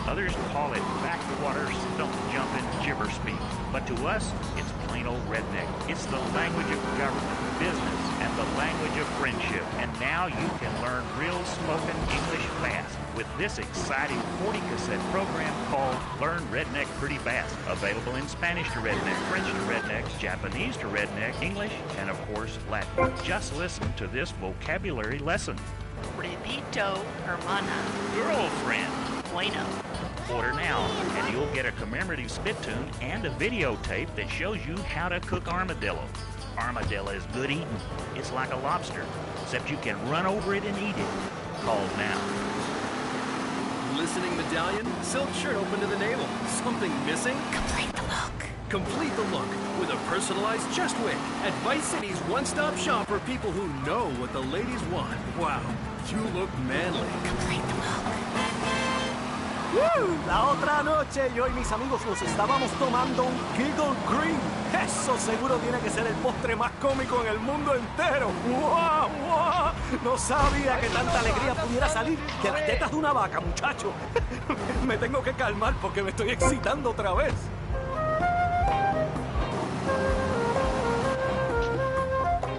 Others call it backwater stump jumping gibber speak. But to us, it's plain old redneck. It's the language of government, business, and the language of friendship. And now you can learn real spoken English fast with this exciting 40-cassette program called Learn Redneck Pretty Fast. Available in Spanish to redneck, French to redneck, Japanese to redneck, English, and of course Latin. Just listen to this vocabulary lesson. Repito, hermana. Girlfriend. Bueno. Order now, and you'll get a commemorative spit tune and a videotape that shows you how to cook armadillo. Armadillo is good eating. It's like a lobster, except you can run over it and eat it. Call now. Listening medallion, silk shirt open to the navel. Something missing? Complete the look. Complete the look with a personalized chest wig at Vice City's one-stop shop for people who know what the ladies want. Wow, you look manly. Complete the look. La otra noche yo y mis amigos nos estábamos tomando un Giggle Green. Eso seguro tiene que ser el postre más cómico en el mundo entero. ¡Wow! ¡Wow! No sabía que tanta alegría pudiera salir de las tetas de una vaca, muchacho. Me tengo que calmar porque me estoy excitando otra vez.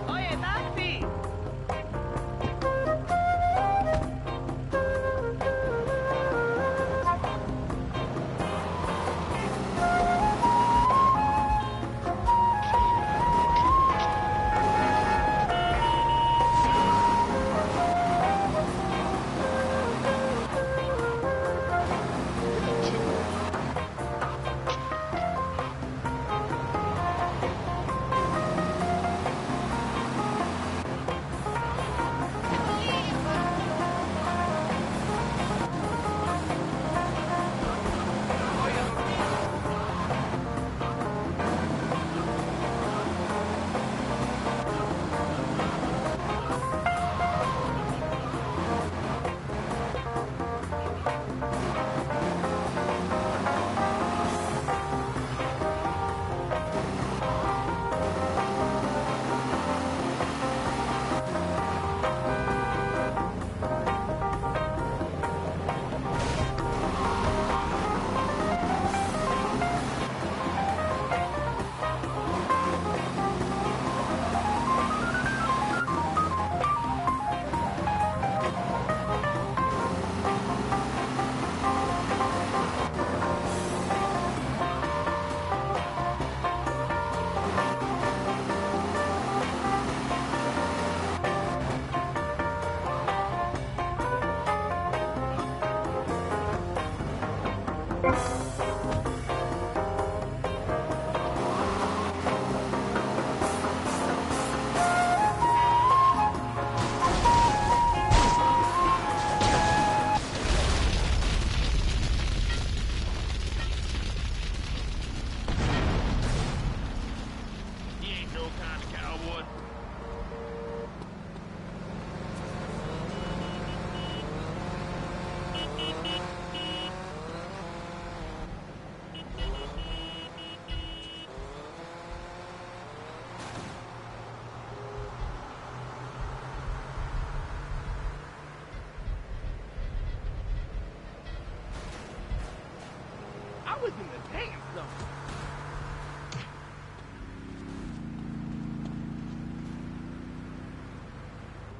Oye, taxi.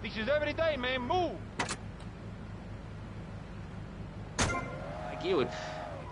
Fishes every day, man. Move. Like you,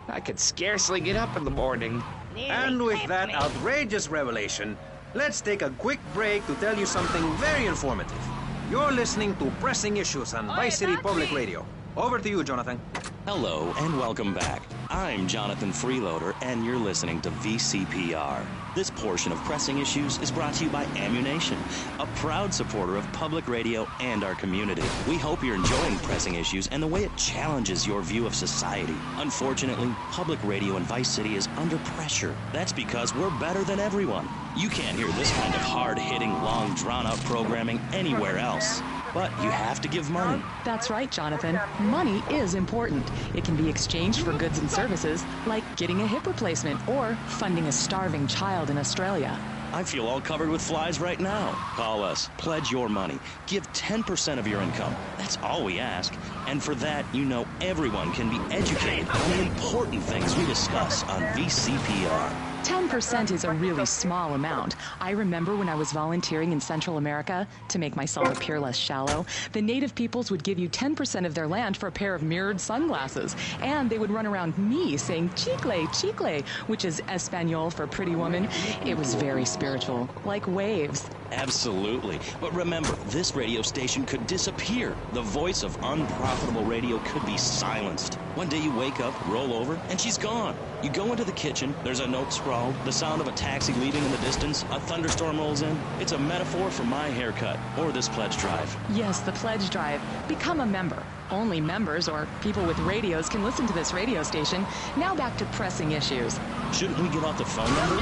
I could scarcely get up in the morning. And with that outrageous revelation, let's take a quick break to tell you something very informative. You're listening to Pressing Issues on Vice City Public Radio. Over to you, Jonathan. Hello and welcome back. I'm Jonathan Freeloader and you're listening to VCPR. This portion of Pressing Issues is brought to you by Ammunition, a proud supporter of public radio and our community. We hope you're enjoying Pressing Issues and the way it challenges your view of society. Unfortunately, public radio in Vice City is under pressure. That's because we're better than everyone. You can't hear this kind of hard-hitting, long, drawn-out programming anywhere else. But you have to give money. That's right, Jonathan. Money is important. It can be exchanged for goods and services, like getting a hip replacement or funding a starving child in Australia. I feel all covered with flies right now. Call us. Pledge your money. Give 10% of your income. That's all we ask. And for that, you know everyone can be educated on the important things we discuss on VCPR. 10% is a really small amount. I remember when I was volunteering in Central America, to make myself appear less shallow, the native peoples would give you 10% of their land for a pair of mirrored sunglasses. And they would run around me saying, chicle, chicle, which is Espanol for pretty woman. It was very spiritual, like waves. Absolutely. But remember, this radio station could disappear. The voice of unprofitable radio could be silenced. One day you wake up, roll over, and she's gone. You go into the kitchen, there's a note scrawled, the sound of a taxi leaving in the distance, a thunderstorm rolls in. It's a metaphor for my haircut, or this pledge drive. Yes, the pledge drive. Become a member. Only members or people with radios can listen to this radio station. Now back to Pressing Issues. Shouldn't we give out the phone number?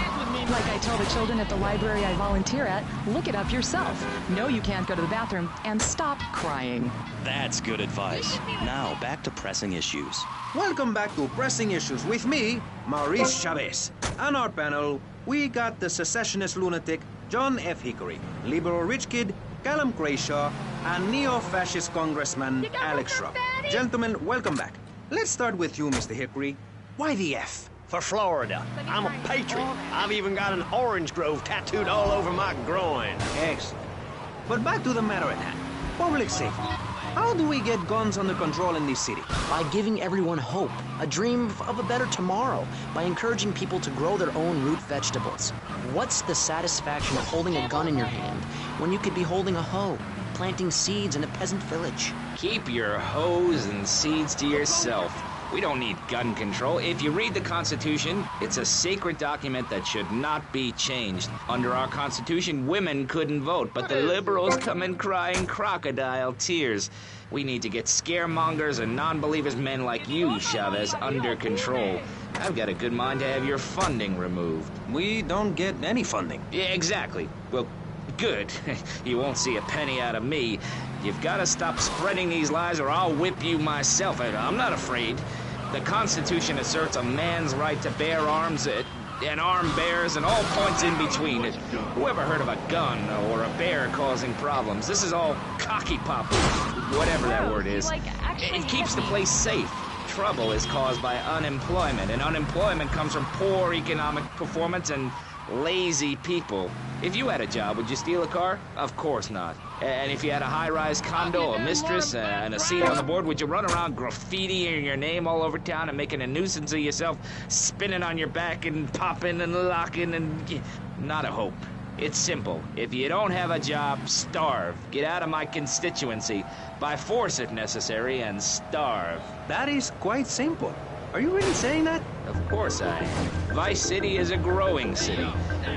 Like I tell the children at the library I volunteer at, look it up yourself. No, you can't go to the bathroom, and stop crying. That's good advice. Now, back to Pressing Issues. Welcome back to Pressing Issues with me, Maurice Chavez. On our panel, we got the secessionist lunatic John F. Hickory, liberal rich kid Callum Crayshaw, and neo-fascist congressman Alex Shrub. Gentlemen, welcome back. Let's start with you, Mr. Hickory. Why the F? For Florida. I'm a patriot. I've even got an orange grove tattooed all over my groin. Excellent. But back to the matter at hand. Public safety. How do we get guns under control in this city? By giving everyone hope, a dream of a better tomorrow, by encouraging people to grow their own root vegetables. What's the satisfaction of holding a gun in your hand when you could be holding a hoe, planting seeds in a peasant village? Keep your hoes and seeds to yourself. We don't need gun control. If you read the Constitution, it's a sacred document that should not be changed. Under our Constitution, women couldn't vote, but the liberals come in crying crocodile tears. We need to get scaremongers and non-believers men like you, Chavez, under control. I've got a good mind to have your funding removed. We don't get any funding. Yeah, exactly. Well, good. You won't see a penny out of me. You've got to stop spreading these lies or I'll whip you myself. I'm not afraid. The Constitution asserts a man's right to bear arms and armed bears and all points in between. Who ever heard of a gun or a bear causing problems? This is all cocky pop, whatever that word is. It keeps the place safe. Trouble is caused by unemployment, and unemployment comes from poor economic performance and lazy people. If you had a job, would you steal a car? Of course not. And if you had a high-rise condo, a mistress, and a seat on the board, would you run around graffitiing your name all over town and making a nuisance of yourself, spinning on your back and popping and locking and... Not a hope. It's simple. If you don't have a job, starve. Get out of my constituency. By force if necessary, and starve. That is quite simple. Are you really saying that? Of course I am. Vice City is a growing city.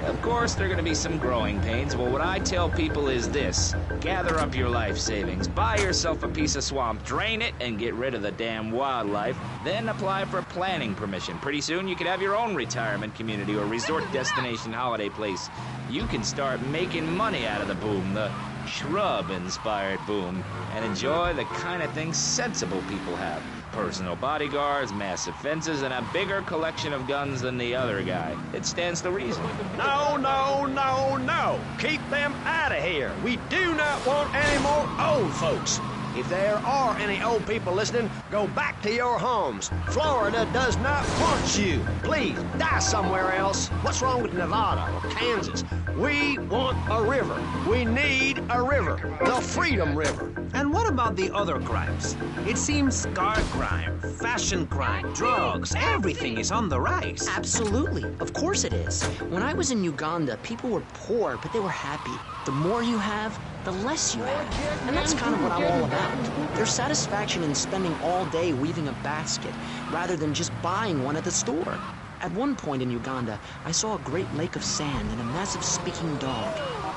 Of course, there are going to be some growing pains. Well, what I tell people is this. Gather up your life savings. Buy yourself a piece of swamp. Drain it and get rid of the damn wildlife. Then apply for planning permission. Pretty soon, you could have your own retirement community or resort destination holiday place. You can start making money out of the boom, the shrub-inspired boom, and enjoy the kind of things sensible people have. Personal bodyguards, massive fences, and a bigger collection of guns than the other guy. It stands to reason. No, no, no, no. Keep them out of here. We do not want any more old folks. If there are any old people listening, go back to your homes. Florida does not want you. Please, die somewhere else. What's wrong with Nevada or Kansas? We want a river. We need a river. The Freedom River. And what about the other crimes? It seems car crime, fashion crime, drugs, everything is on the rise. Absolutely. Of course it is. When I was in Uganda, people were poor, but they were happy. The more you have, the less you have. And that's kind of what I'm all about. There's satisfaction in spending all day weaving a basket rather than just buying one at the store. At one point in Uganda, I saw a great lake of sand and a massive speaking dog.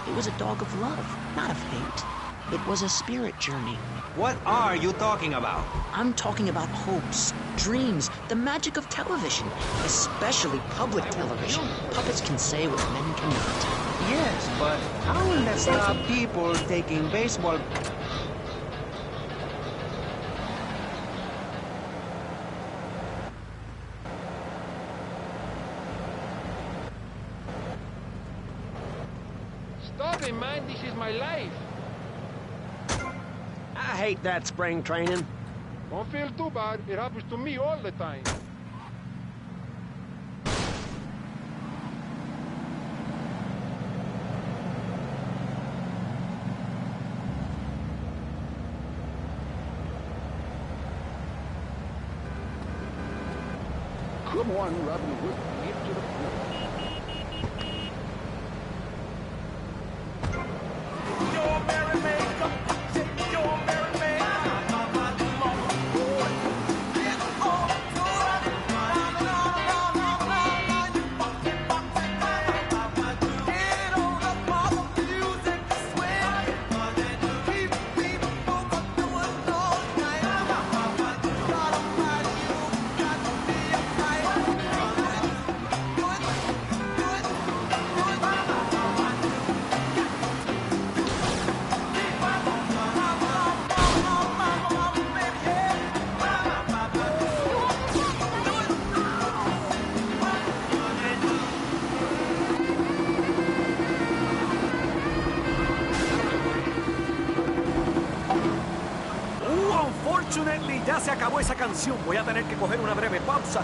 It was a dog of love, not of hate. It was a spirit journey. What are you talking about? I'm talking about hopes, dreams, the magic of television, especially public television. Puppets can say what men cannot. Yes, but how will that stop people taking baseball? Stop it, man. This is my life. I hate that spring training. Don't feel too bad. It happens to me all the time. Come on, Robin Hood, get to the point. Unfortunately, ya se acabó esa canción. Voy a tener que coger una breve pausa.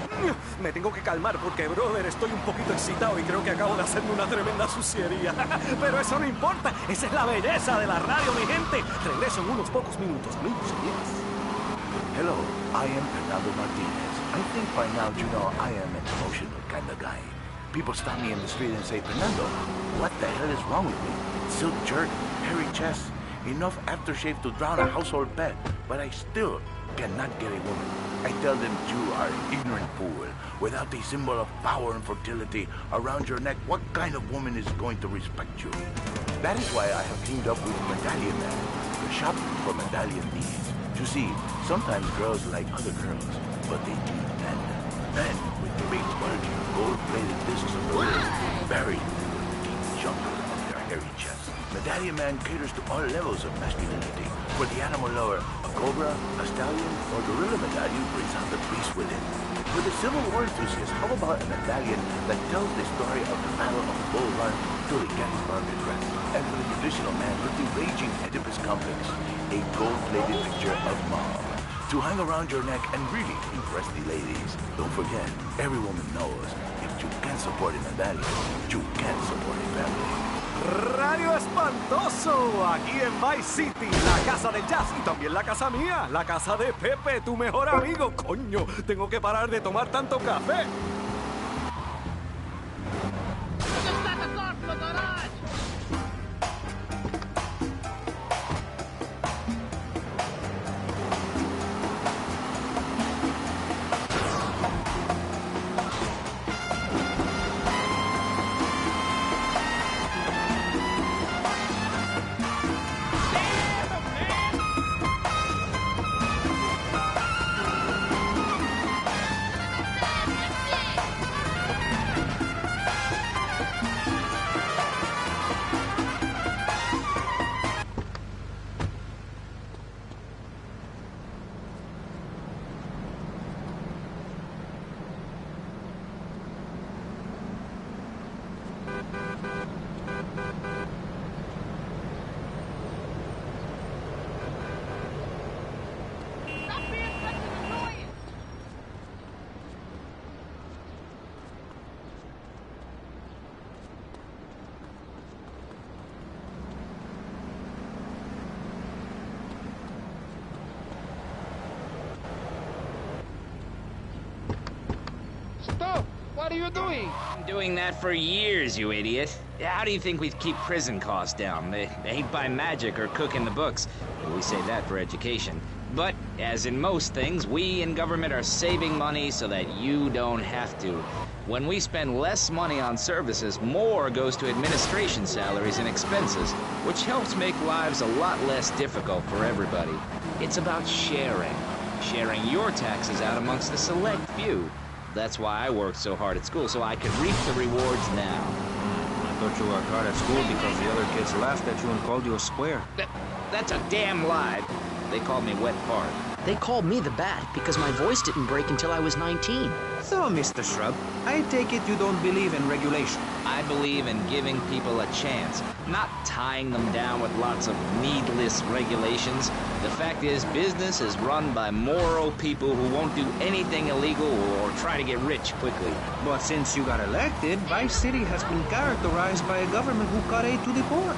Me tengo que calmar porque, brother, estoy un poquito excitado y creo que acabo de hacerme una tremenda suciería. Pero eso no importa. Esa es la belleza de la radio, mi gente. Regreso en unos pocos minutos, amigos y amigas. Hello, I am Fernando Martinez. I think by now you know I am an emotional kind of guy. People stop me in the street and say, Fernando, what the hell is wrong with me? Silk jerk, hairy chest, enough aftershave to drown a household pet, but I still cannot get a woman. I tell them you are an ignorant fool. Without a symbol of power and fertility around your neck, what kind of woman is going to respect you? That is why I have teamed up with Medallion Man, the shop for medallion needs. You see, sometimes girls like other girls, but they need men. Men with great bulgy, gold-plated discs of the will buried in the deep jungle of their hairy chest. Medallion Man caters to all levels of masculinity. For the animal lover, a cobra, a stallion, or gorilla medallion brings out the beast within. For the Civil War enthusiast, how about a medallion that tells the story of the Battle of Bull Run till the Gettysburg Address? And for the traditional man with the raging Oedipus complex, a gold-plated picture of Mom to hang around your neck and really impress the ladies. Don't forget, every woman knows if you can support a medallion, you can support a family. Radio Espantoso, aquí en Vice City, la casa del jazz y también la casa mía, la casa de Pepe, tu mejor amigo. Coño, tengo que parar de tomar tanto café. What are you doing? I'm doing that for years, you idiot. How do you think we keep prison costs down? They ain't by magic or cooking the books. We say that for education. But, as in most things, we in government are saving money so that you don't have to. When we spend less money on services, more goes to administration salaries and expenses, which helps make lives a lot less difficult for everybody. It's about sharing. Sharing your taxes out amongst the select few. That's why I worked so hard at school, so I could reap the rewards now. I thought you worked hard at school because the other kids laughed at you and called you a square. That's a damn lie. They called me Wet Fart. They called me the Bat because my voice didn't break until I was 19. So, Mr. Shrub, I take it you don't believe in regulation. I believe in giving people a chance, not tying them down with lots of needless regulations. The fact is, business is run by moral people who won't do anything illegal or try to get rich quickly. But since you got elected, Vice City has been characterized by a government who cut aid to the poor.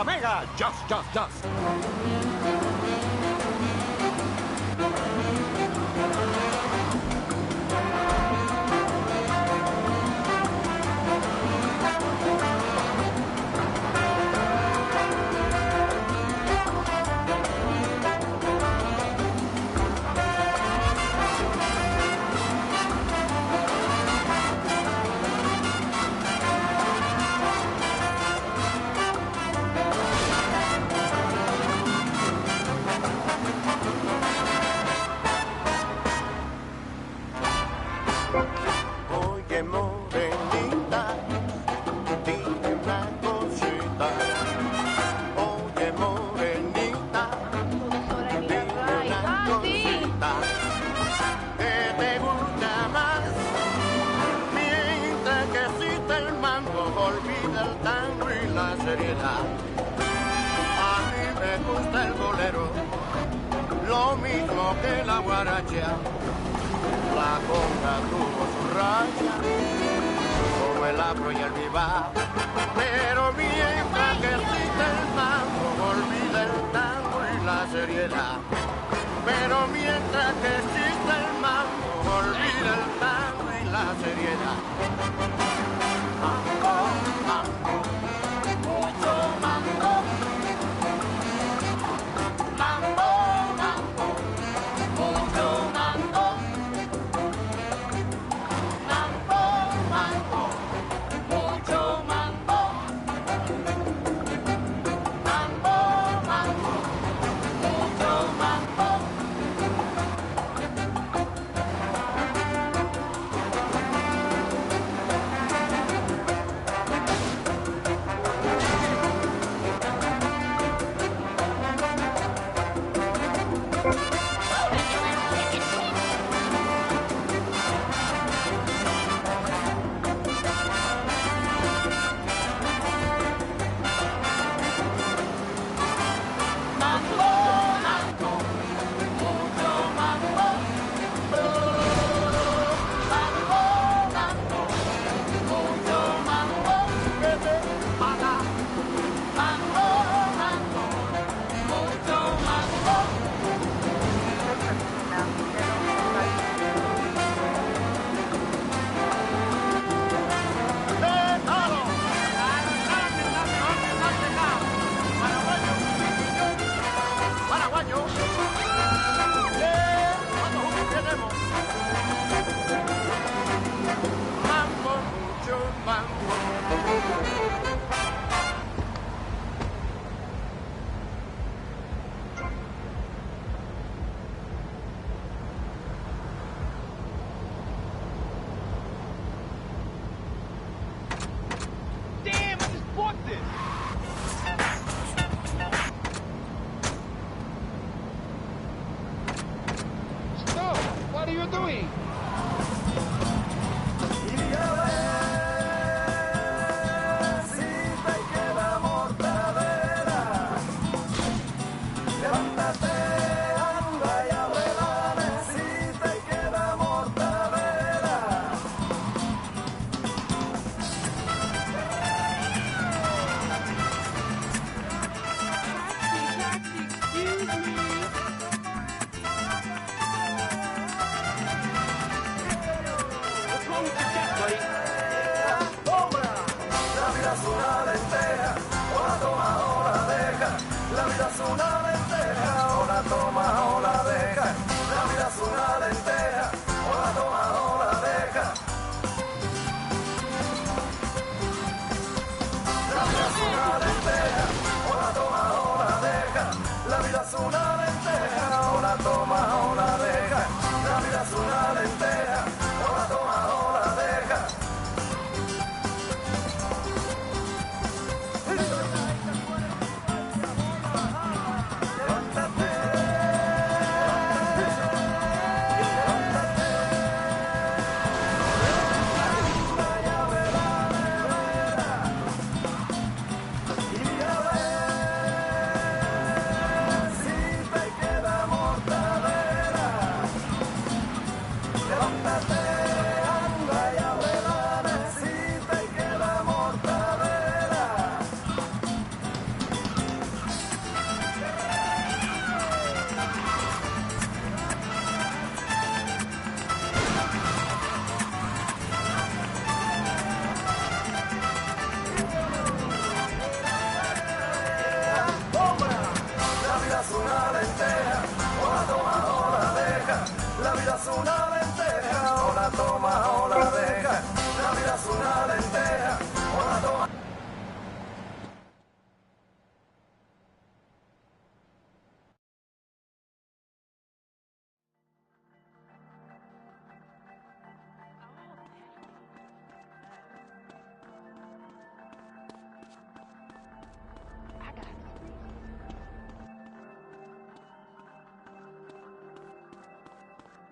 Mega! Just. A mí me gusta el bolero, lo mismo que la guaracha. La conga tuvo su raya, como el afro y el viva. Pero mientras que existe el mambo, olvida el tango y la seriedad. Pero mientras que existe el mambo, olvida el tango y la seriedad. Mambo, mambo, mucho mambo. Mambo, mambo, mucho mambo. Mambo, mambo, mucho mambo. Mambo, mambo, mucho mambo. Mambo, mambo, mucho mambo.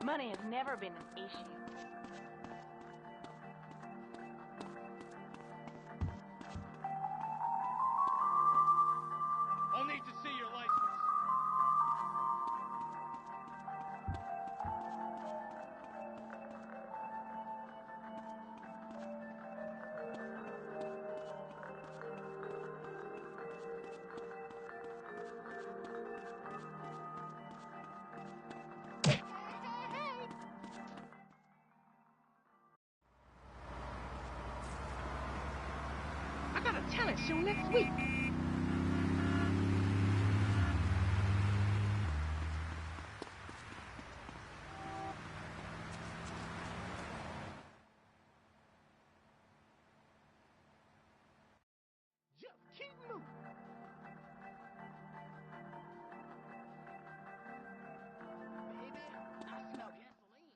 Money has never been an issue. I'll need to see your license. I got a talent show next week. Just keep moving. Baby, I smell gasoline.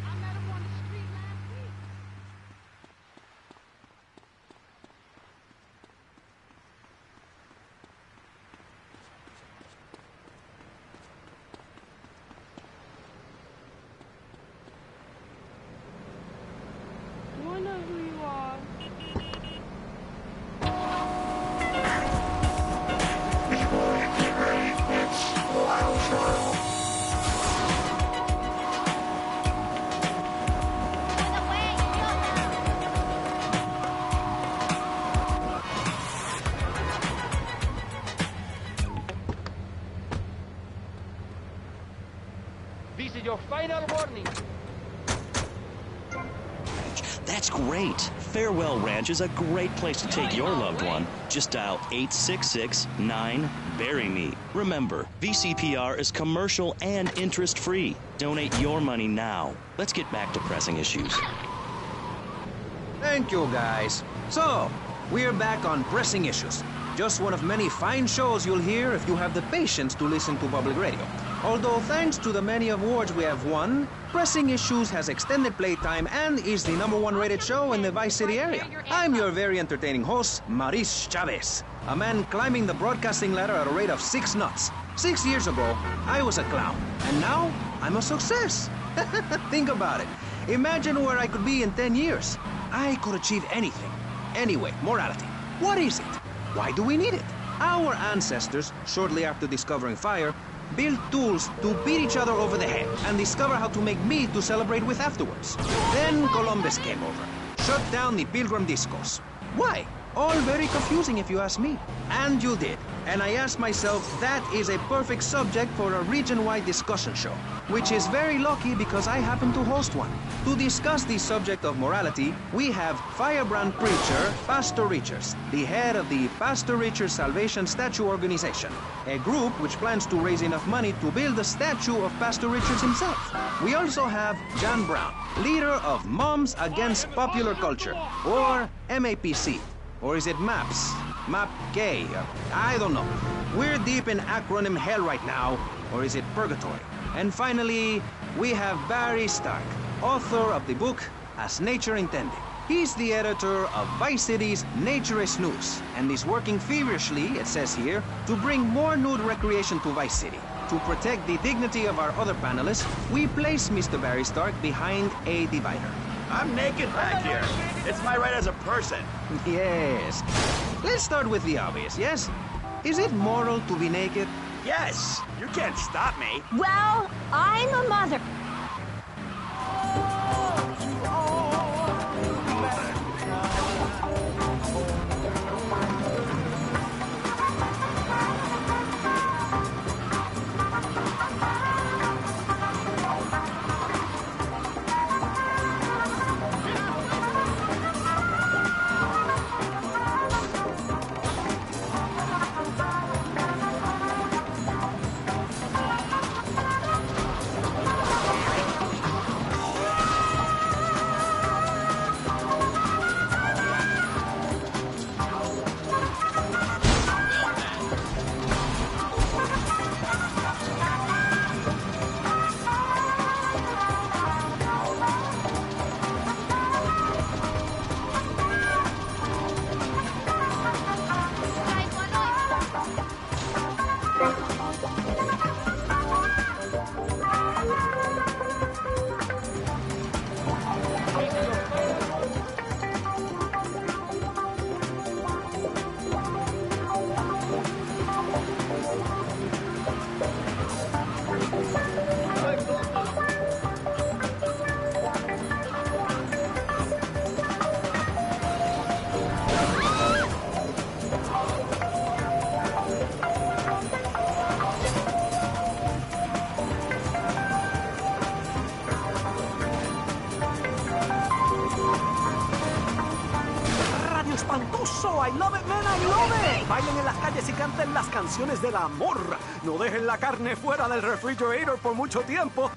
I met him on the street last week. Do I know who you are? This is your final warning. That's great. Farewell Ranch is a great place to take your loved one. Just dial 866-9-BURY-ME. Remember, VCPR is commercial and interest-free. Donate your money now. Let's get back to pressing issues. Thank you, guys. So, we're back on Pressing Issues. Just one of many fine shows you'll hear if you have the patience to listen to public radio. Although thanks to the many awards we have won, Pressing Issues has extended playtime and is the #1 rated show in the Vice City area. I'm your very entertaining host, Maurice Chavez, a man climbing the broadcasting ladder at a rate of 6 knots. 6 years ago, I was a clown, and now I'm a success. Think about it. Imagine where I could be in 10 years. I could achieve anything. Anyway, morality. What is it? Why do we need it? Our ancestors, shortly after discovering fire, built tools to beat each other over the head and discover how to make meat to celebrate with afterwards. Then Columbus came over, shut down the Pilgrim Discos. Why? All very confusing if you ask me. And you did. And I asked myself, that is a perfect subject for a region-wide discussion show, which is very lucky because I happen to host one. To discuss the subject of morality, we have firebrand preacher Pastor Richards, the head of the Pastor Richards Salvation Statue Organization, a group which plans to raise enough money to build a statue of Pastor Richards himself. We also have John Brown, leader of Moms Against Popular Culture, or MAPC. Or is it MAPS? MAP-K? I don't know. We're deep in acronym hell right now, or is it purgatory? And finally, we have Barry Stark, author of the book As Nature Intended. He's the editor of Vice City's Naturist News, and is working feverishly, it says here, to bring more nude recreation to Vice City. To protect the dignity of our other panelists, we place Mr. Barry Stark behind a divider. I'm naked back here. It's my right as a person. Yes. Let's start with the obvious, yes? Is it moral to be naked? Yes. You can't stop me. Well, I'm a mother. espantoso. I love it, man, I love it. Bailen en las calles y canten las canciones del amor. No dejen la carne fuera del refrigerator por mucho tiempo.